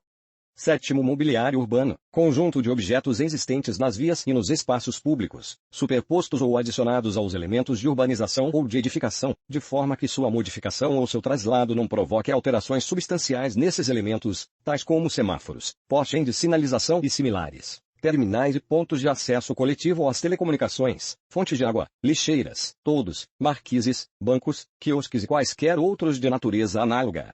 Sétimo, mobiliário urbano, conjunto de objetos existentes nas vias e nos espaços públicos, superpostos ou adicionados aos elementos de urbanização ou de edificação, de forma que sua modificação ou seu traslado não provoque alterações substanciais nesses elementos, tais como semáforos, postes de sinalização e similares, terminais e pontos de acesso coletivo às telecomunicações, fontes de água, lixeiras, toldos, marquises, bancos, quiosques e quaisquer outros de natureza análoga.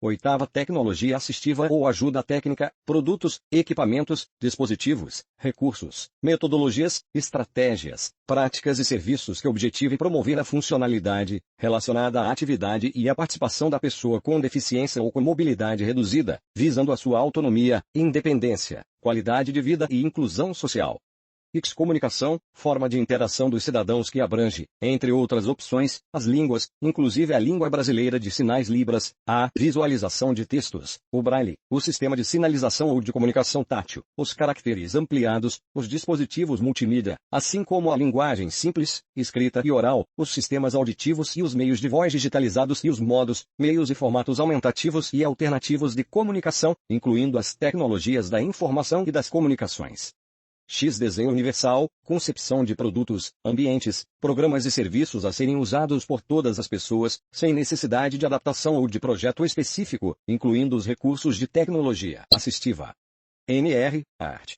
Oitava, tecnologia assistiva ou ajuda técnica, produtos, equipamentos, dispositivos, recursos, metodologias, estratégias, práticas e serviços que objetivem promover a funcionalidade relacionada à atividade e à participação da pessoa com deficiência ou com mobilidade reduzida, visando a sua autonomia, independência, qualidade de vida e inclusão social. X. Comunicação, forma de interação dos cidadãos que abrange, entre outras opções, as línguas, inclusive a língua brasileira de sinais Libras, a visualização de textos, o braille, o sistema de sinalização ou de comunicação tátil, os caracteres ampliados, os dispositivos multimídia, assim como a linguagem simples, escrita e oral, os sistemas auditivos e os meios de voz digitalizados e os modos, meios e formatos aumentativos e alternativos de comunicação, incluindo as tecnologias da informação e das comunicações. X. Desenho universal, concepção de produtos, ambientes, programas e serviços a serem usados por todas as pessoas, sem necessidade de adaptação ou de projeto específico, incluindo os recursos de tecnologia assistiva. NR, arte.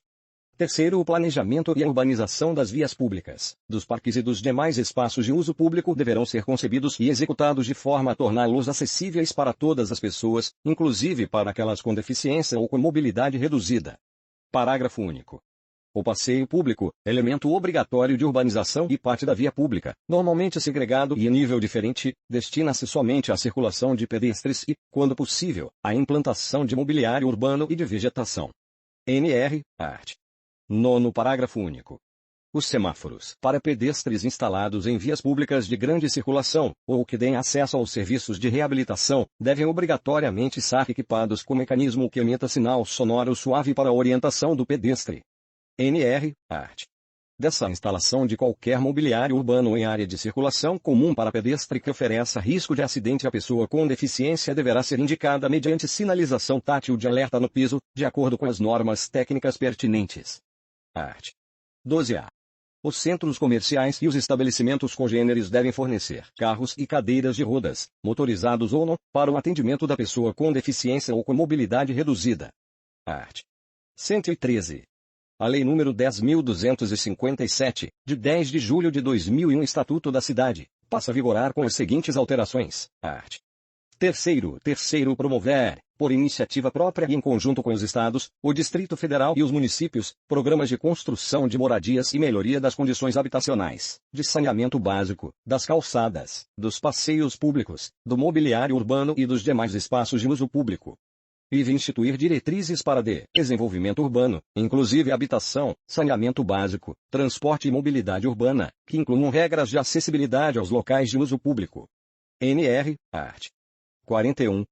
Terceiro, o planejamento e a urbanização das vias públicas, dos parques e dos demais espaços de uso público deverão ser concebidos e executados de forma a torná-los acessíveis para todas as pessoas, inclusive para aquelas com deficiência ou com mobilidade reduzida. Parágrafo único. O passeio público, elemento obrigatório de urbanização e parte da via pública, normalmente segregado e em nível diferente, destina-se somente à circulação de pedestres e, quando possível, à implantação de mobiliário urbano e de vegetação. NR, art. 9º parágrafo único. Os semáforos para pedestres instalados em vias públicas de grande circulação, ou que deem acesso aos serviços de reabilitação, devem obrigatoriamente estar equipados com mecanismo que emita sinal sonoro suave para a orientação do pedestre. NR, art. Dessa instalação de qualquer mobiliário urbano em área de circulação comum para pedestre que ofereça risco de acidente à pessoa com deficiência deverá ser indicada mediante sinalização tátil de alerta no piso, de acordo com as normas técnicas pertinentes. Art. 12a. Os centros comerciais e os estabelecimentos congêneres devem fornecer carros e cadeiras de rodas, motorizados ou não, para o atendimento da pessoa com deficiência ou com mobilidade reduzida. Art. 113. A Lei nº 10.257, de 10 de julho de 2001 Estatuto da Cidade, passa a vigorar com as seguintes alterações. Art. Terceiro, promover, por iniciativa própria e em conjunto com os Estados, o Distrito Federal e os municípios, programas de construção de moradias e melhoria das condições habitacionais, de saneamento básico, das calçadas, dos passeios públicos, do mobiliário urbano e dos demais espaços de uso público. E instituir diretrizes para desenvolvimento urbano, inclusive habitação, saneamento básico, transporte e mobilidade urbana, que incluam regras de acessibilidade aos locais de uso público. NR, art. 41.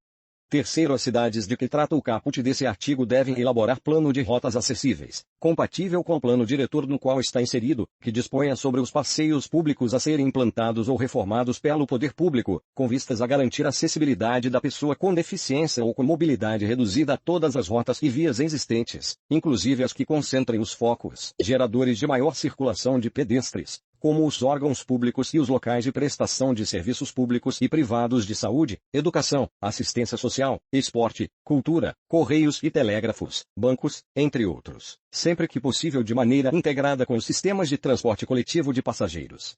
Terceiro, as cidades de que trata o caput desse artigo devem elaborar plano de rotas acessíveis, compatível com o plano diretor no qual está inserido, que disponha sobre os passeios públicos a serem implantados ou reformados pelo poder público, com vistas a garantir a acessibilidade da pessoa com deficiência ou com mobilidade reduzida a todas as rotas e vias existentes, inclusive as que concentrem os focos geradores de maior circulação de pedestres, como os órgãos públicos e os locais de prestação de serviços públicos e privados de saúde, educação, assistência social, esporte, cultura, correios e telégrafos, bancos, entre outros, sempre que possível de maneira integrada com os sistemas de transporte coletivo de passageiros.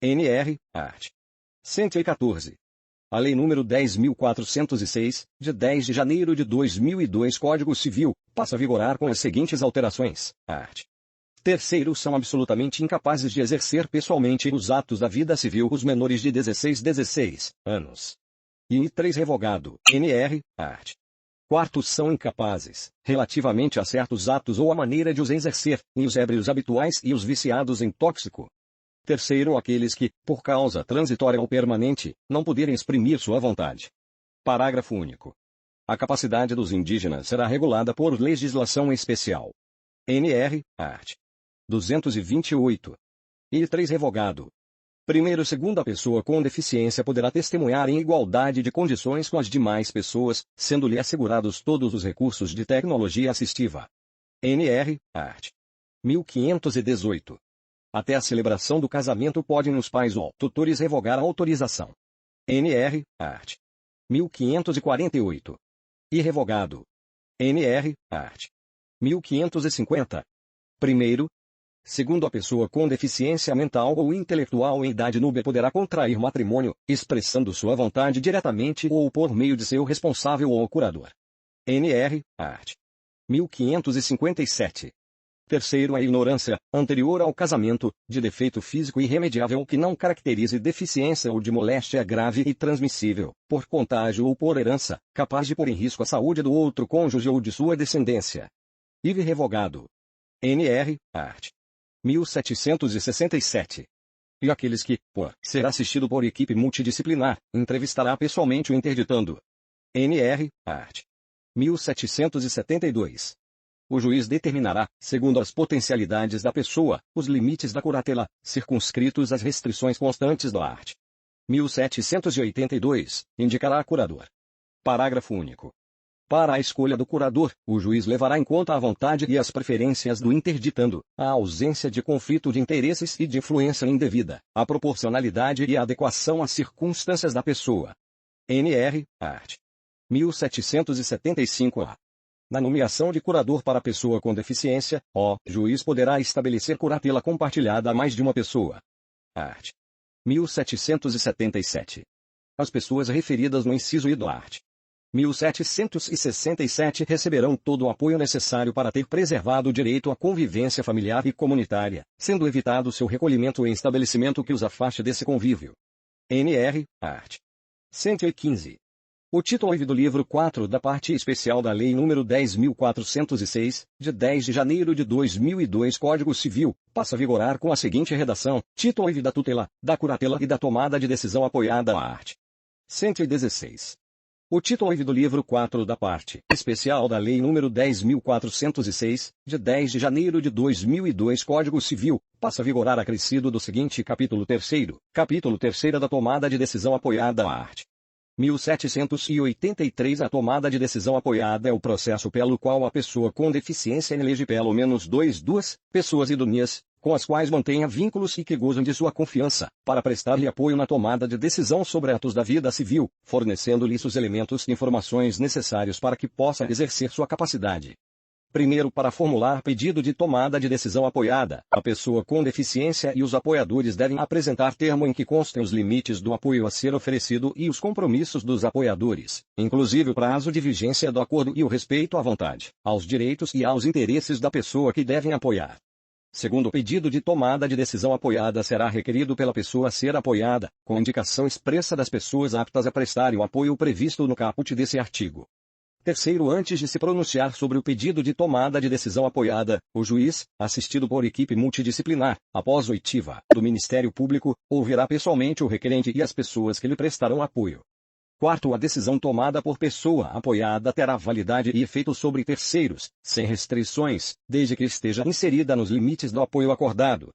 NR, art. 114. A Lei nº 10.406, de 10 de janeiro de 2002 Código Civil, passa a vigorar com as seguintes alterações. Art. Terceiro, são absolutamente incapazes de exercer pessoalmente os atos da vida civil os menores de 16 anos. E 3 revogado, NR, art. Quarto, são incapazes, relativamente a certos atos ou a maneira de os exercer, em os ébrios habituais e os viciados em tóxico. Terceiro, aqueles que, por causa transitória ou permanente, não puderem exprimir sua vontade. Parágrafo único. A capacidade dos indígenas será regulada por legislação especial. NR, art. 228. E 3 revogado. Primeiro, segundo, a pessoa com deficiência poderá testemunhar em igualdade de condições com as demais pessoas, sendo-lhe assegurados todos os recursos de tecnologia assistiva. NR, art. 1518. Até a celebração do casamento podem os pais ou tutores revogar a autorização. NR, art. 1548. E revogado. NR, art. 1550. Primeiro, segundo, a pessoa com deficiência mental ou intelectual em idade núbia poderá contrair matrimônio, expressando sua vontade diretamente ou por meio de seu responsável ou curador. NR, art. 1557. Terceiro, a ignorância, anterior ao casamento, de defeito físico irremediável que não caracterize deficiência ou de moléstia grave e transmissível, por contágio ou por herança, capaz de pôr em risco a saúde do outro cônjuge ou de sua descendência. IV revogado. NR, art. 1767. E aqueles que, por ser assistido por equipe multidisciplinar, entrevistará pessoalmente o interditando. NR, art. 1772. O juiz determinará, segundo as potencialidades da pessoa, os limites da curatela, circunscritos às restrições constantes do art. 1782, indicará curador. Parágrafo único. Para a escolha do curador, o juiz levará em conta a vontade e as preferências do interditando, a ausência de conflito de interesses e de influência indevida, a proporcionalidade e a adequação às circunstâncias da pessoa. NR, art. 1775-A. Na nomeação de curador para pessoa com deficiência, o juiz poderá estabelecer curatela compartilhada a mais de uma pessoa. Art. 1777. As pessoas referidas no inciso I do art. 1767 receberão todo o apoio necessário para ter preservado o direito à convivência familiar e comunitária, sendo evitado seu recolhimento em estabelecimento que os afaste desse convívio. NR, art. 115. O título IV do livro 4 da parte especial da Lei nº 10.406, de 10 de janeiro de 2002 Código Civil, passa a vigorar com a seguinte redação: título IV da tutela, da curatela e da tomada de decisão apoiada à art. 116. O título IV do livro 4 da parte especial da Lei nº 10.406, de 10 de janeiro de 2002 Código Civil, passa a vigorar acrescido do seguinte capítulo 3º, capítulo 3º da tomada de decisão apoiada à art. 1783. A tomada de decisão apoiada é o processo pelo qual a pessoa com deficiência elege pelo menos duas pessoas idôneas, com as quais mantenha vínculos e que gozem de sua confiança, para prestar-lhe apoio na tomada de decisão sobre atos da vida civil, fornecendo-lhes os elementos e informações necessários para que possa exercer sua capacidade. Primeiro, para formular pedido de tomada de decisão apoiada, a pessoa com deficiência e os apoiadores devem apresentar termo em que constem os limites do apoio a ser oferecido e os compromissos dos apoiadores, inclusive o prazo de vigência do acordo e o respeito à vontade, aos direitos e aos interesses da pessoa que devem apoiar. Segundo, o pedido de tomada de decisão apoiada será requerido pela pessoa a ser apoiada, com indicação expressa das pessoas aptas a prestarem o apoio previsto no caput desse artigo. Terceiro, antes de se pronunciar sobre o pedido de tomada de decisão apoiada, o juiz, assistido por equipe multidisciplinar, após oitiva do Ministério Público, ouvirá pessoalmente o requerente e as pessoas que lhe prestarão apoio. Quarto, a decisão tomada por pessoa apoiada terá validade e efeito sobre terceiros, sem restrições, desde que esteja inserida nos limites do apoio acordado.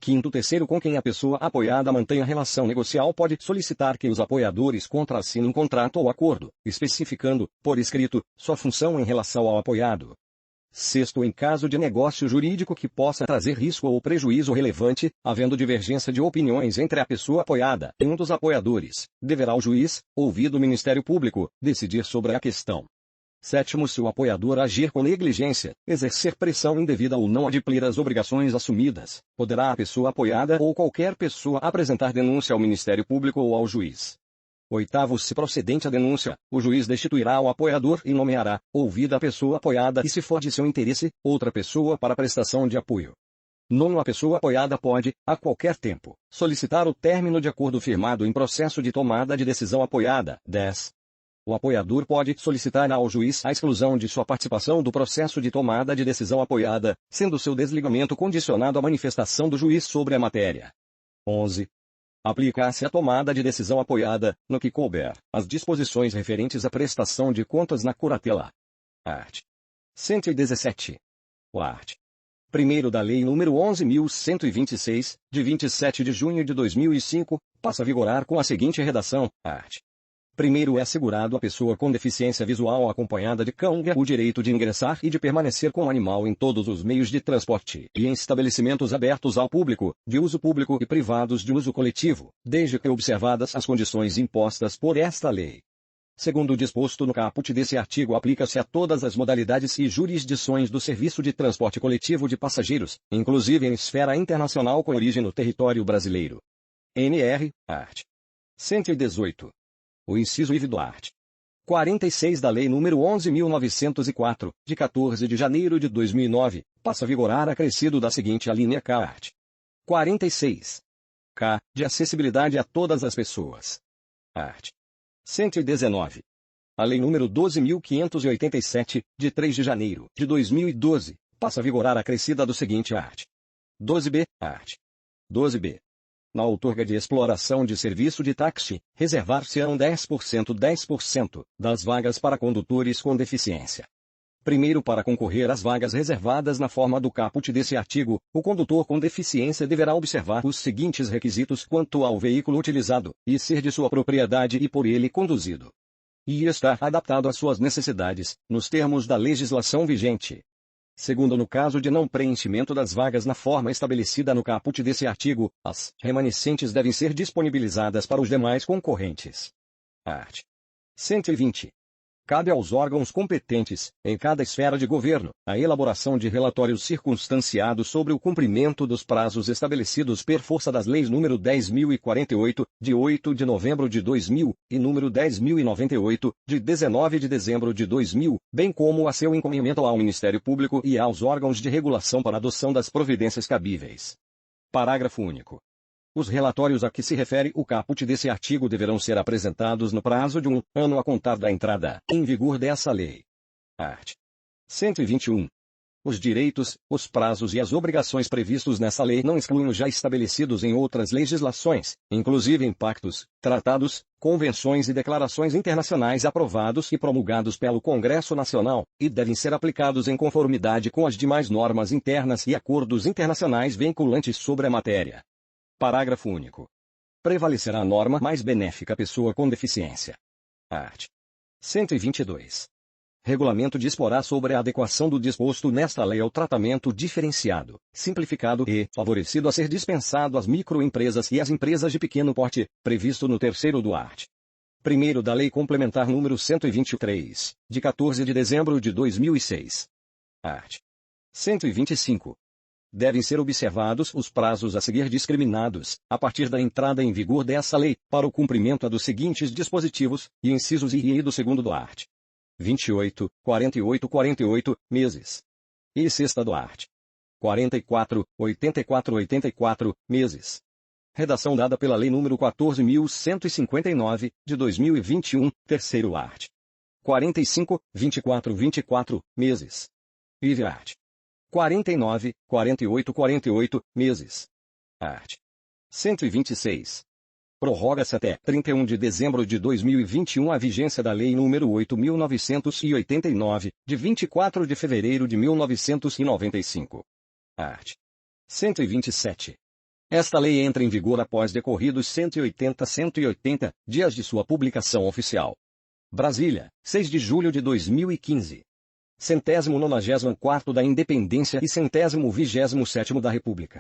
Quinto, terceiro, com quem a pessoa apoiada mantenha relação negocial pode solicitar que os apoiadores contrassinem contrato ou acordo, especificando, por escrito, sua função em relação ao apoiado. Sexto, em caso de negócio jurídico que possa trazer risco ou prejuízo relevante, havendo divergência de opiniões entre a pessoa apoiada e um dos apoiadores, deverá o juiz, ouvido o Ministério Público, decidir sobre a questão. Sétimo, se o apoiador agir com negligência, exercer pressão indevida ou não adimplir as obrigações assumidas, poderá a pessoa apoiada ou qualquer pessoa apresentar denúncia ao Ministério Público ou ao juiz. Oitavo, se procedente a denúncia, o juiz destituirá o apoiador e nomeará, ouvida a pessoa apoiada e se for de seu interesse, outra pessoa para prestação de apoio. Nono, a pessoa apoiada pode, a qualquer tempo, solicitar o término de acordo firmado em processo de tomada de decisão apoiada. 10. O apoiador pode solicitar ao juiz a exclusão de sua participação do processo de tomada de decisão apoiada, sendo seu desligamento condicionado à manifestação do juiz sobre a matéria. 11. Aplicar-se a tomada de decisão apoiada, no que couber, as disposições referentes à prestação de contas na curatela. Art. 117. O art. 1º da Lei nº 11.126, de 27 de junho de 2005, passa a vigorar com a seguinte redação. Art. 1º, é assegurado à pessoa com deficiência visual acompanhada de cão-guia o direito de ingressar e de permanecer com o animal em todos os meios de transporte e em estabelecimentos abertos ao público, de uso público e privados de uso coletivo, desde que observadas as condições impostas por esta lei. Segundo o disposto no caput desse artigo, aplica-se a todas as modalidades e jurisdições do serviço de transporte coletivo de passageiros, inclusive em esfera internacional com origem no território brasileiro. NR, art. 118. O inciso IV do art. 46 da Lei nº 11.904, de 14 de janeiro de 2009, passa a vigorar acrescido da seguinte alínea K. Art. 46. K. De acessibilidade a todas as pessoas. Art. 119. A Lei nº 12.587, de 3 de janeiro de 2012, passa a vigorar acrescida do seguinte art. 12b. Art. 12b. Na outorga de exploração de serviço de táxi, reservar-se-ão 10% das vagas para condutores com deficiência. Primeiro, para concorrer às vagas reservadas na forma do caput desse artigo, o condutor com deficiência deverá observar os seguintes requisitos quanto ao veículo utilizado, e ser de sua propriedade e por ele conduzido. E estar adaptado às suas necessidades, nos termos da legislação vigente. Segundo, no caso de não preenchimento das vagas na forma estabelecida no caput desse artigo, as remanescentes devem ser disponibilizadas para os demais concorrentes. Art. 120. Cabe aos órgãos competentes, em cada esfera de governo, a elaboração de relatórios circunstanciados sobre o cumprimento dos prazos estabelecidos per força das leis nº 10.048, de 8 de novembro de 2000, e nº 10.098, de 19 de dezembro de 2000, bem como a seu encaminhamento ao Ministério Público e aos órgãos de regulação para adoção das providências cabíveis. Parágrafo único. Os relatórios a que se refere o caput desse artigo deverão ser apresentados no prazo de 1 ano a contar da entrada em vigor dessa lei. Art. 121. Os direitos, os prazos e as obrigações previstos nessa lei não excluem os já estabelecidos em outras legislações, inclusive em pactos, tratados, convenções e declarações internacionais aprovados e promulgados pelo Congresso Nacional, e devem ser aplicados em conformidade com as demais normas internas e acordos internacionais vinculantes sobre a matéria. Parágrafo único. Prevalecerá a norma mais benéfica à pessoa com deficiência. Art. 122. Regulamento disporá sobre a adequação do disposto nesta lei ao tratamento diferenciado, simplificado e favorecido a ser dispensado às microempresas e às empresas de pequeno porte, previsto no 3º do art. 1º da Lei Complementar nº 123, de 14 de dezembro de 2006. Art. 125. Devem ser observados os prazos a seguir discriminados, a partir da entrada em vigor dessa lei, para o cumprimento dos seguintes dispositivos, e incisos I e I do 2º do art. 28, 48 meses. E sexta do art. 44, 84 meses. Redação dada pela Lei nº 14.159, de 2021, 3º art. 45, 24 meses. IV art. 49, 48 meses. Art. 126. Prorroga-se até 31 de dezembro de 2021 a vigência da Lei nº 8.989, de 24 de fevereiro de 1995. Art. 127. Esta lei entra em vigor após decorridos 180 dias de sua publicação oficial. Brasília, 6 de julho de 2015. 194º da Independência e 127º da República.